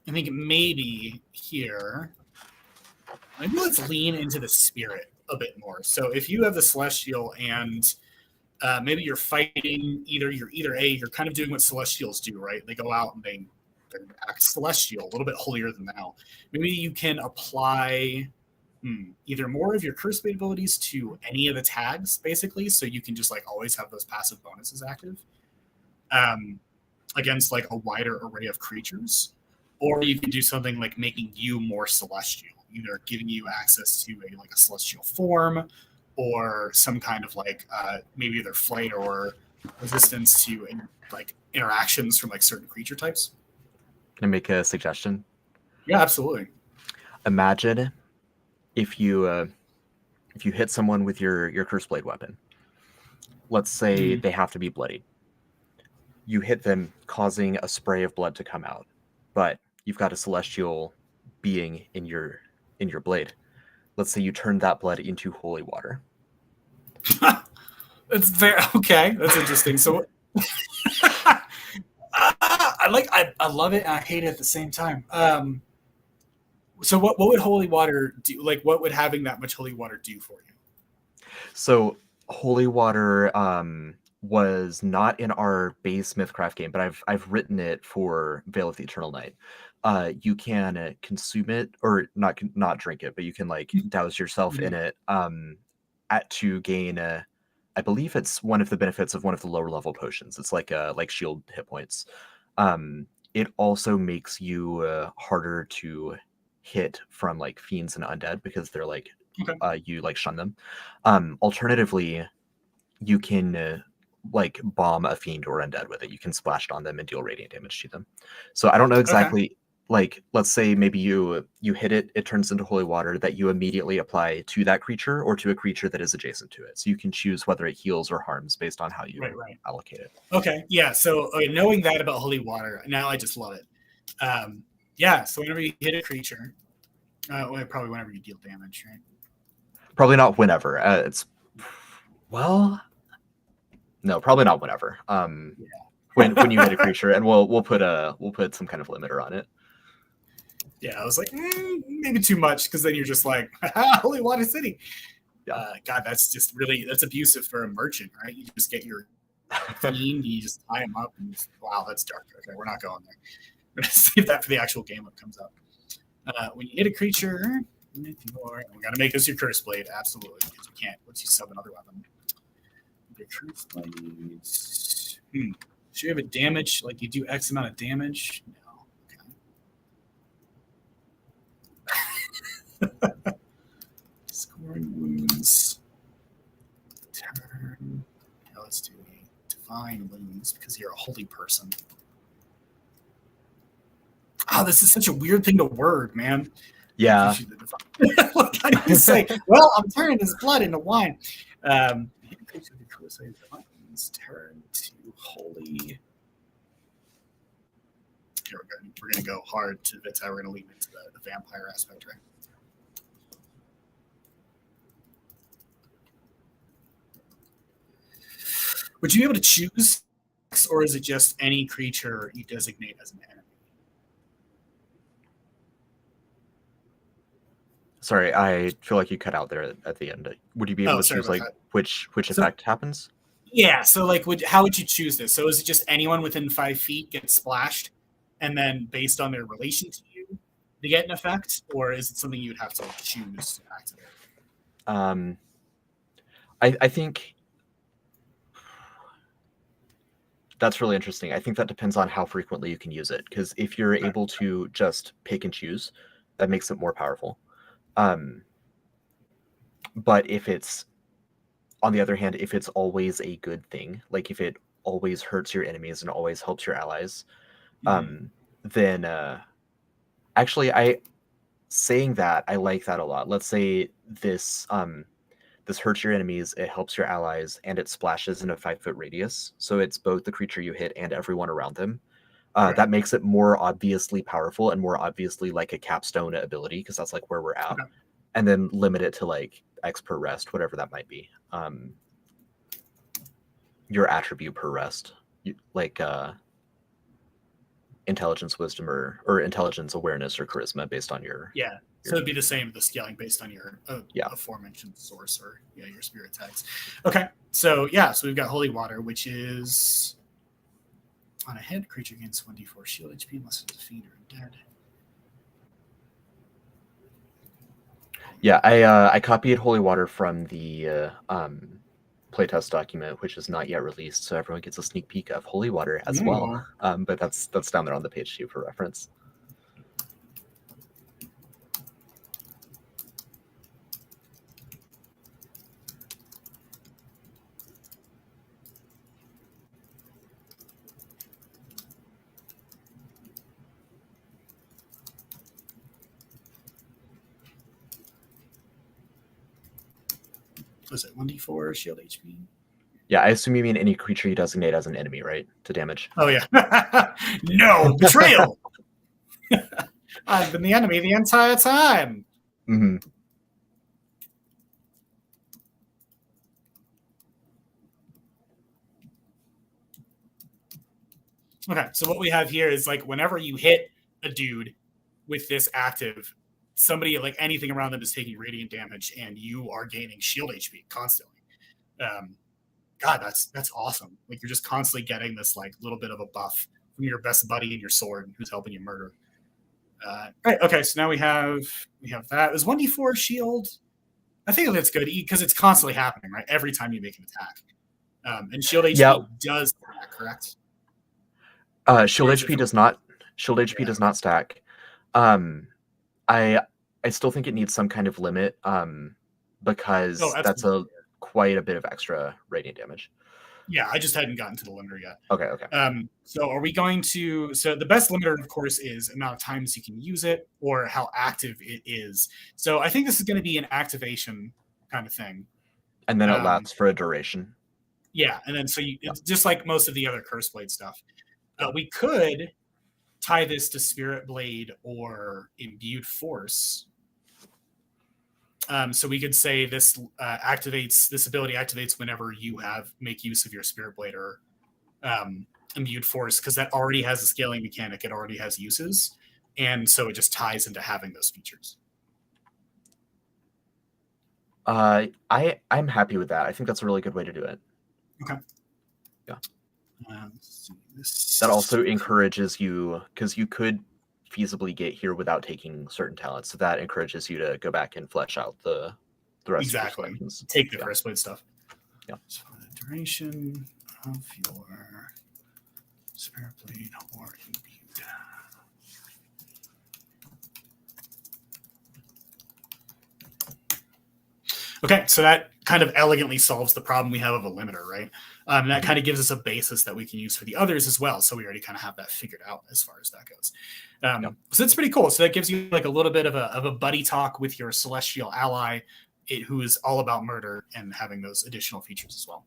I think maybe here, maybe let's lean into the spirit a bit more. So if you have the Celestial and maybe you're fighting you're kind of doing what Celestials do, right? They go out and they act celestial, a little bit holier than thou. Maybe you can apply either more of your Curseblade abilities to any of the tags, basically, so you can just like always have those passive bonuses active against like a wider array of creatures. Or you can do something like making you more celestial, either giving you access to a celestial form, or some kind of maybe either flight or resistance to interactions from certain creature types. Can I make a suggestion? Yeah, absolutely. Imagine if you hit someone with your Curseblade weapon. Let's say they have to be bloodied. You hit them, causing a spray of blood to come out, but you've got a celestial being in your blade. let's say you turn that blood into holy water. That's very okay. That's interesting. So I love it and I hate it at the same time. So what would holy water do? Like, what would having that much holy water do for you? So holy water was not in our base MythCraft game, but I've written it for Veil of the Eternal Night. You can consume it, or not drink it, but you can like douse yourself in it to gain I believe it's one of the benefits of one of the lower level potions. It's like shield hit points. It also makes you harder to hit from like fiends and undead because they're like you like shun them. Alternatively, you can like bomb a fiend or undead with it. You can splash it on them and deal radiant damage to them. So I don't know exactly. Like, let's say maybe you hit it, it turns into holy water that you immediately apply to that creature or to a creature that is adjacent to it. So you can choose whether it heals or harms based on how you allocate it. Okay, yeah. So knowing that about holy water, now I just love it. Yeah. So whenever you hit a creature, probably whenever you deal damage, right? Probably not whenever. No, probably not whenever. When you hit a creature, and we'll put some kind of limiter on it. Yeah, I was like, maybe too much, because then you're just like, holy water city. God, that's abusive for a merchant, right? You just get your fiend, you just tie them up, and wow, that's dark. Okay, we're not going there. We're gonna save that for the actual game when it comes up. When you hit a creature, we gotta make this your Curseblade, absolutely, because you can't once you sub another weapon. Your Curseblade. Should you have a damage? Like you do X amount of damage? No. Okay. Scoring wounds. Turn. Now let's do divine wounds because you're a holy person. Oh, this is such a weird thing to word, man. Yeah. Like, how do you say, well, I'm turning this blood into wine. Turn to holy. Here we're going to go hard to that's how we're going to lean into the vampire aspect, right? Would you be able to choose, or is it just any creature you designate as an enemy? Sorry, I feel like you cut out there at the end. Would you be able to choose like which effect happens? Yeah, so like how would you choose this? So is it just anyone within 5 feet gets splashed, and then based on their relation to you, they get an effect, or is it something you'd have to choose to activate? I think that's really interesting. I think that depends on how frequently you can use it, because if you're able to just pick and choose, that makes it more powerful. But if it's, on the other hand, if it's always a good thing, like if it always hurts your enemies and always helps your allies, then actually saying that, I like that a lot. Let's say this this hurts your enemies, it helps your allies, and it splashes in a 5-foot radius. So it's both the creature you hit and everyone around them. That makes it more obviously powerful and more obviously like a capstone ability, because that's like where we're at. And then limit it to like X per rest, whatever that might be. Your attribute per rest, like intelligence, wisdom, or intelligence, awareness, or charisma based on your So it'd be the same, the scaling based on your aforementioned source or your spirit tags. Okay, so we've got holy water, which is on a hit, creature gains 1d4 shield HP unless it's a fiend or dead. Yeah, I copied holy water from the playtest document, which is not yet released, so everyone gets a sneak peek of holy water as well. But that's down there on the page too for reference. Was it 1d4 shield HP? Yeah, I assume you mean any creature you designate as an enemy, right? To damage. Oh, yeah. No, betrayal! I've been the enemy the entire time. Mm-hmm. Okay, so what we have here is like whenever you hit a dude with this active, somebody like anything around them is taking radiant damage, and you are gaining shield HP constantly. God, that's awesome. Like you're just constantly getting this like little bit of a buff from your best buddy and your sword who's helping you murder. Right. Okay. So now we have that. Is 1d4 shield? I think that's good because it's constantly happening, right? Every time you make an attack. And shield HP does stack, correct? Shield HP does not. Shield HP does not stack. I still think it needs some kind of limit. Because that's quite a bit of extra radiant damage. Yeah, I just hadn't gotten to the limiter yet. Okay. So are we going to... So the best limiter, of course, is amount of times you can use it or how active it is. So I think this is going to be an activation kind of thing. And then it lasts for a duration. Yeah, and then it's just like most of the other Curseblade stuff. We could tie this to Spirit Blade or Imbued Force. So we could say this ability activates whenever you make use of your Spirit Blade or Imbued Force, because that already has a scaling mechanic. It already has uses, and so it just ties into having those features. I'm happy with that. I think that's a really good way to do it. Okay. Yeah. That also encourages you, because you could feasibly get here without taking certain talents, so that encourages you to go back and flesh out the rest. Exactly. Of your selections. Take the Curseblade stuff. Yeah. So the duration of your Spirit Blade or Imbued. Okay, so that kind of elegantly solves the problem we have of a limiter, right? And that kind of gives us a basis that we can use for the others as well. So we already kind of have that figured out as far as that goes. So it's pretty cool. So that gives you like a little bit of a buddy talk with your celestial ally, who is all about murder and having those additional features as well.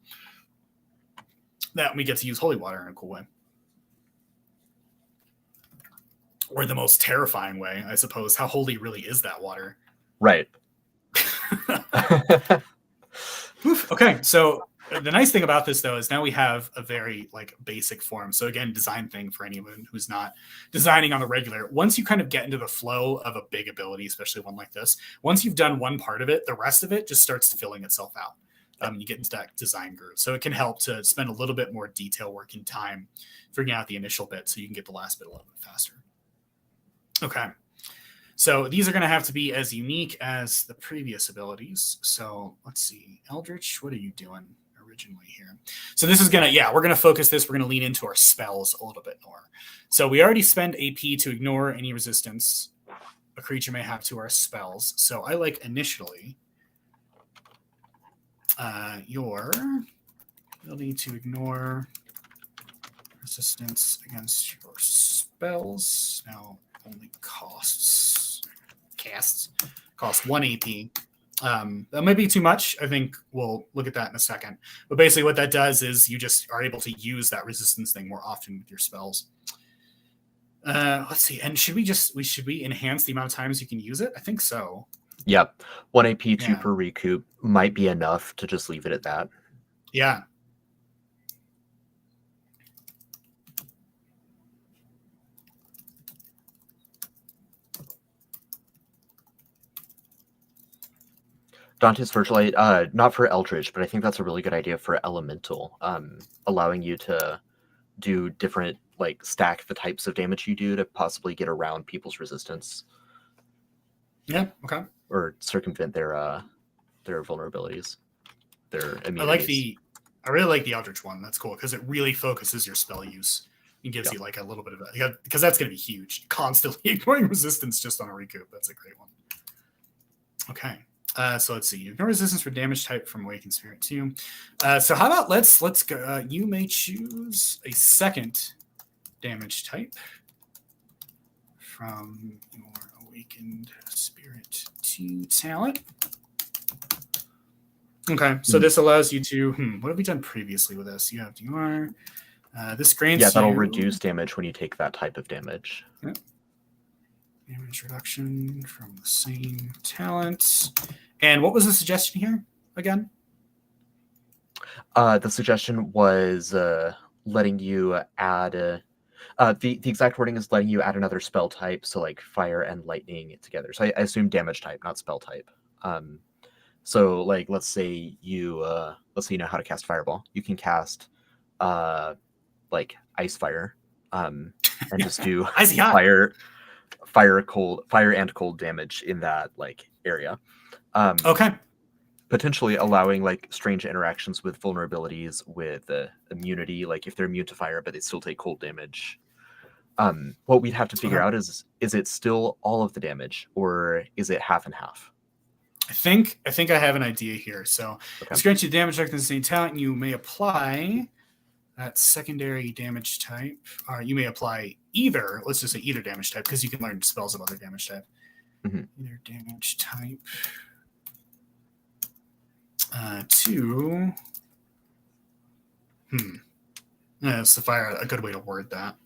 That we get to use holy water in a cool way. Or the most terrifying way, I suppose. How holy really is that water? Right. Oof. Okay, so the nice thing about this, though, is now we have a very basic form. So again, design thing for anyone who's not designing on the regular. Once you kind of get into the flow of a big ability, especially one like this, once you've done one part of it, the rest of it just starts filling itself out. You get into that design groove. So it can help to spend a little bit more detail work and time figuring out the initial bit so you can get the last bit a little bit faster. Okay. So these are going to have to be as unique as the previous abilities. So let's see. Eldritch, what are you doing originally here? So this is going to, we're going to focus this. We're going to lean into our spells a little bit more. So we already spend AP to ignore any resistance a creature may have to our spells. So I like initially your ability to ignore resistance against your spells. Now only costs 1 AP. That might be too much. I think we'll look at that in a second. But basically what that does is you just are able to use that resistance thing more often with your spells. Let's see. And should we enhance the amount of times you can use it? I think so. Yep. 1 AP, 2 per recoup might be enough to just leave it at that. Yeah. Dante's Virtual, not for Eldritch, but I think that's a really good idea for Elemental, allowing you to do different, stack the types of damage you do to possibly get around people's resistance. Yeah, okay. Or circumvent their vulnerabilities, their immunities. I really like the Eldritch one. That's cool because it really focuses your spell use and gives you a little bit of that, because that's going to be huge. Constantly ignoring resistance just on a recoup. That's a great one. Okay. So let's see. Ignore resistance for damage type from Awakened Spirit 2. So how about let's go. You may choose a second damage type from your Awakened Spirit 2 talent. Okay, so this allows you to. What have we done previously with this? You have DR. This grants you. Yeah, that'll reduce damage when you take that type of damage. Yep. Damage reduction from the same talent. And what was the suggestion here again? The suggestion was letting you add The exact wording is letting you add another spell type, so like fire and lightning together. So I assume damage type, not spell type. So like let's say you know how to cast fireball. You can cast like ice fire, and just do Icy hot. fire and cold damage in that like area. Okay. Potentially allowing like strange interactions with vulnerabilities, with immunity, like if they're immune to fire but they still take cold damage. What we'd have to figure out is it still all of the damage, or is it half and half? I think I have an idea here. So it's grants you damage like the same talent. You may apply that secondary damage type. You may apply either. Let's just say either damage type, because you can learn spells of other damage type. Either damage type to. That's the fire. A good way to word that.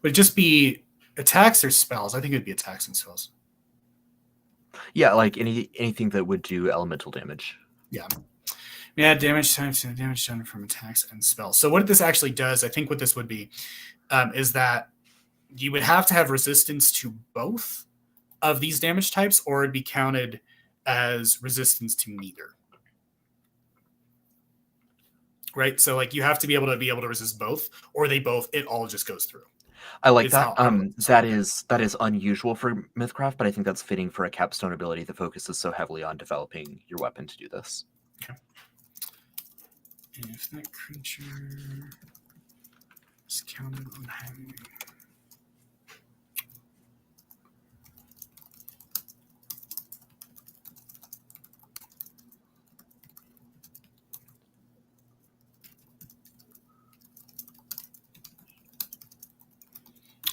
Would it just be attacks or spells? I think it'd be attacks and spells. Yeah, like anything that would do elemental damage. Yeah. Yeah, damage types and damage done from attacks and spells. So what this actually does, I think what this would be, is that you would have to have resistance to both of these damage types, or it'd be counted as resistance to neither. Right? So like you have to be able to resist both, or it all just goes through. I like that. That is unusual for MythCraft, but I think that's fitting for a capstone ability that focuses so heavily on developing your weapon to do this. Okay. If that creature is counted on having.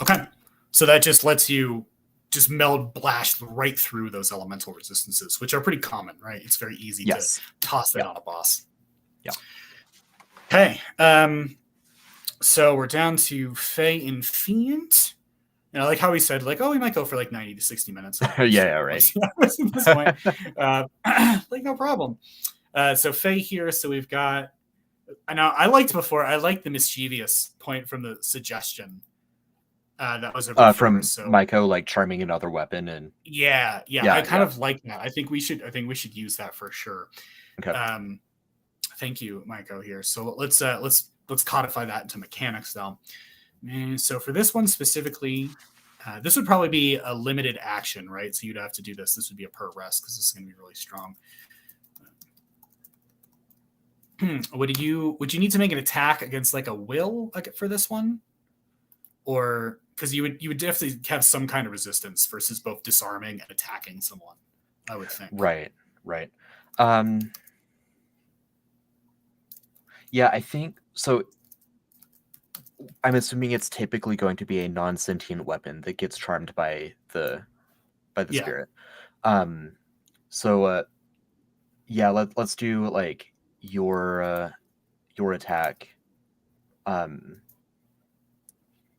Okay, so that just lets you just meld blast right through those elemental resistances, which are pretty common, right? It's very easy to toss that on a boss. Yeah. Okay, so we're down to Fey and Fiend. And I like how we said, like, oh, we might go for like 90 to 60 minutes. Yeah, right. At this point. Like, no problem. So Fey here, so we've got, I know I liked the mischievous point from the suggestion. That was from Maiko, like charming another weapon, and yeah, I kind of like that. I think we should use that for sure. Okay. Thank you, Maiko here. So let's codify that into mechanics though. And so for this one specifically, this would probably be a limited action, right? So you'd have to do this. This would be a per rest because this is going to be really strong. Would you need to make an attack against like a will for this one? Or because you would definitely have some kind of resistance versus both disarming and attacking someone, I would think. Right. Yeah, I think so. I'm assuming it's typically going to be a non-sentient weapon that gets charmed by the spirit. Let's do like your attack.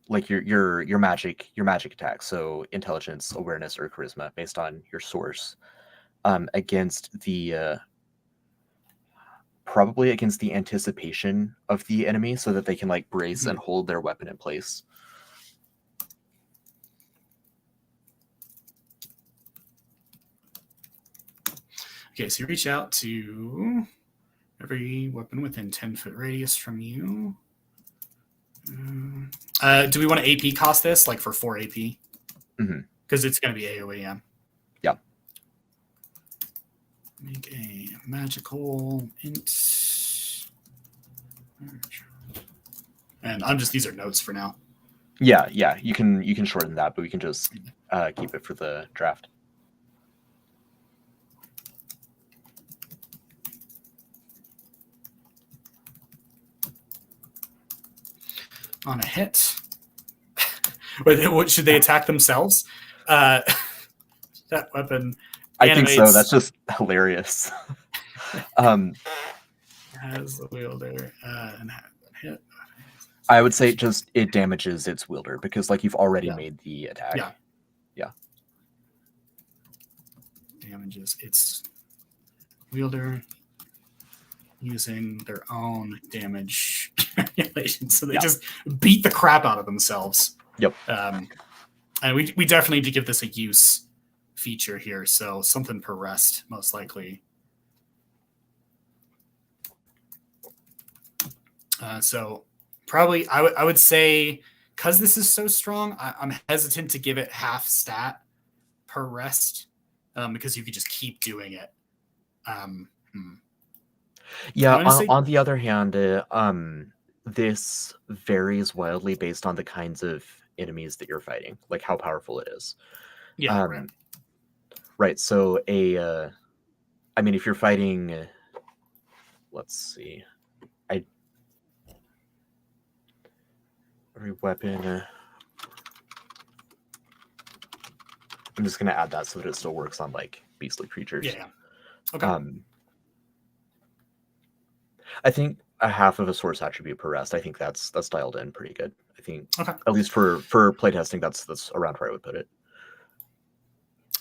Like your magic attack, so intelligence, awareness, or charisma based on your source, against the probably against the anticipation of the enemy, so that they can like brace and hold their weapon in place. Okay, so you reach out to every weapon within 10-foot radius from you. Do we want to AP cost this, like for 4 AP? Because it's going to be AoE. Yeah. Make a magical int. And these are notes for now. Yeah. You can shorten that, but we can just keep it for the draft. On a hit. Should they attack themselves? That weapon. I think so. That's just hilarious. Has the wielder and hit. I would say just it damages its wielder because like you've already made the attack. Yeah. damages its wielder using their own damage calculation. So they just beat the crap out of themselves. Yep. And we definitely need to give this a use feature here. So something per rest, most likely. So probably I would say, because this is so strong, I'm hesitant to give it half stat per rest, because you could just keep doing it. Yeah, on the other hand, this varies wildly based on the kinds of enemies that you're fighting, like how powerful it is. Yeah, right. So I mean, if you're fighting, let's see, every weapon. I'm just gonna add that so that it still works on like beastly creatures. Yeah. Okay. I think a half of a source attribute per rest. I think that's dialed in pretty good. I think at least for playtesting, that's around where I would put it.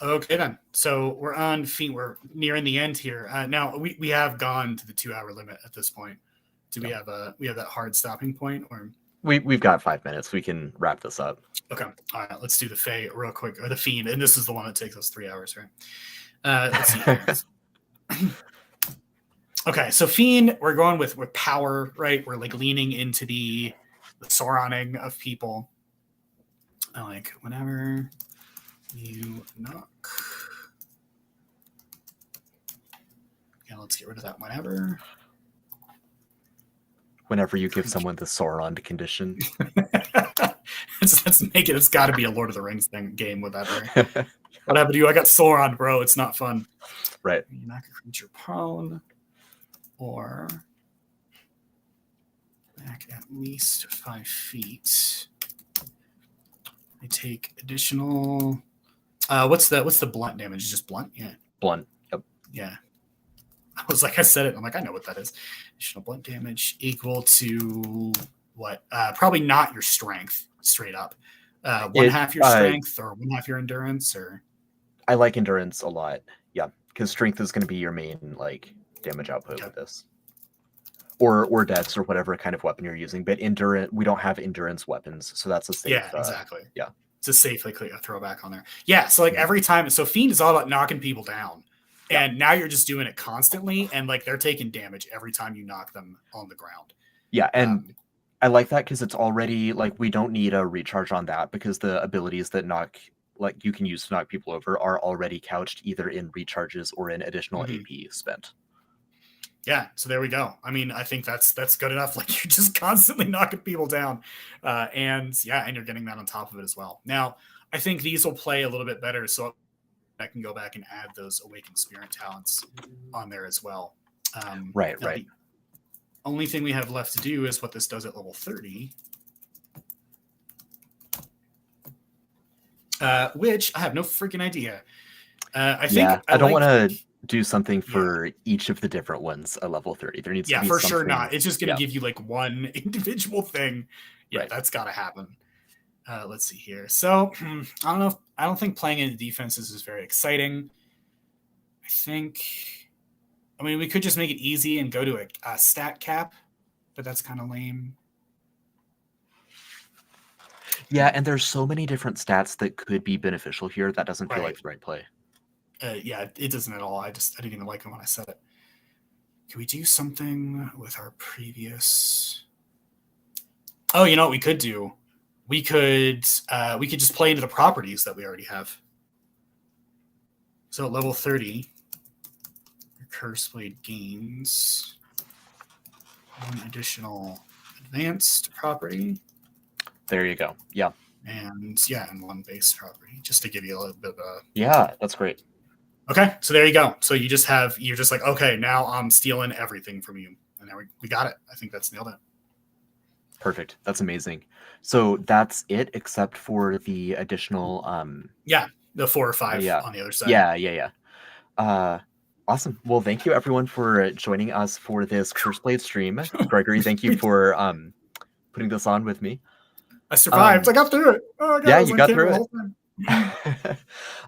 Okay then. So we're on Fiend. We're nearing the end here. Now we have gone to the 2-hour limit at this point. Do we have that hard stopping point, or we've got 5 minutes. We can wrap this up. Okay. All right. Let's do the Fae real quick, or the Fiend, and this is the one that takes us 3 hours, right? Let's see. Okay, so Fiend, we're going with power, right? We're like leaning into the Sauroning of people. I like whenever you knock. Yeah, let's get rid of that whenever. Whenever you give someone the Sauron condition. Let's make it. It's got to be a Lord of the Rings game with that, right? What happened to you? I got Sauron, bro. It's not fun. Right. You knock a creature prone, or back at least 5 feet. I take additional. What's the blunt damage? Just blunt? Yeah. Blunt. Yep. Yeah. I was like, I said it. I'm like, I know what that is. Additional blunt damage equal to what? Probably not your strength, straight up. One half your strength, or one half your endurance, or. I like endurance a lot. Yeah, because strength is going to be your main like damage output with this, or dex, or whatever kind of weapon you're using. But endurance, we don't have endurance weapons, so that's a safe. Yeah, exactly. Yeah, it's a safe like a throwback on there. Yeah, so like every time, so Fiend is all about knocking people down. And now you're just doing it constantly, and like they're taking damage every time you knock them on the ground. Yeah, and I like that because it's already like we don't need a recharge on that, because the abilities that you can use to knock people over are already couched either in recharges or in additional AP spent. Yeah, so there we go. I mean, I think that's good enough. Like you're just constantly knocking people down, and you're getting that on top of it as well. Now, I think these will play a little bit better, so I can go back and add those Awakened Spirit talents on there as well. Right. The only thing we have left to do is what this does at level 30, which I have no freaking idea. I think I don't want to do something for each of the different ones at level 30. There needs to be for something. Sure not. It's just going to give you like one individual thing. Yeah, that's got to happen. Let's see here. So I don't know. I don't think playing into defenses is very exciting. I mean, we could just make it easy and go to a stat cap, but that's kind of lame. Yeah, and there's so many different stats that could be beneficial here. That doesn't feel like the right play. It doesn't at all. I didn't even like it when I said it. Can we do something with our previous? Oh, you know what we could do? We could just play into the properties that we already have. So at level 30, your Curseblade gains one additional advanced property. There you go. Yeah. And one base property, just to give you a little bit of a. Yeah, that's great. Okay, so there you go. So you're just like, okay, now I'm stealing everything from you. And now we got it. I think that's nailed it. Perfect. That's amazing. So that's it, except for the additional the 4 or 5 on the other side. Yeah. Awesome. Well, thank you everyone for joining us for this Curseblade stream. Gregory, thank you for putting this on with me. I survived. I got through it. Oh, God, you got through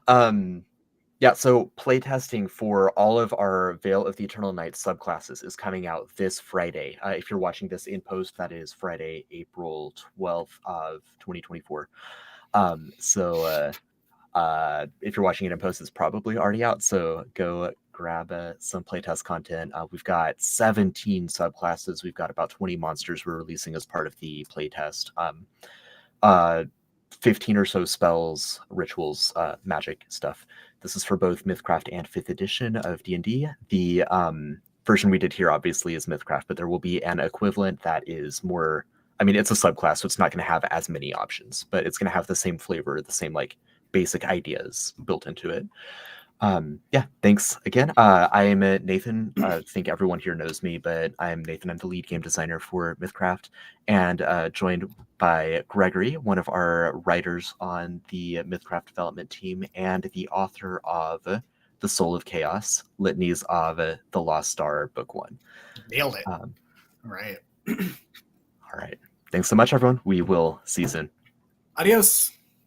it. Yeah, so playtesting for all of our Veil of the Eternal Night subclasses is coming out this Friday. If you're watching this in post, that is Friday, April 12th of 2024. If you're watching it in post, it's probably already out. So go grab some playtest content. We've got 17 subclasses. We've got about 20 monsters we're releasing as part of the playtest. 15 or so spells, rituals, magic stuff. This is for both MythCraft and 5th edition of D&D. The version we did here obviously is MythCraft, but there will be an equivalent that is more, I mean, it's a subclass, so it's not going to have as many options, but it's going to have the same flavor, the same like basic ideas built into it. Yeah, thanks again. I am Nathan. I think everyone here knows me, but I'm Nathan. I'm the lead game designer for MythCraft, and joined by Gregory, one of our writers on the MythCraft development team, and the author of The Soul of Chaos, Litanies of the Lost Star, Book 1. Nailed it. All right. All right. Thanks so much, everyone. We will see you soon. Adios.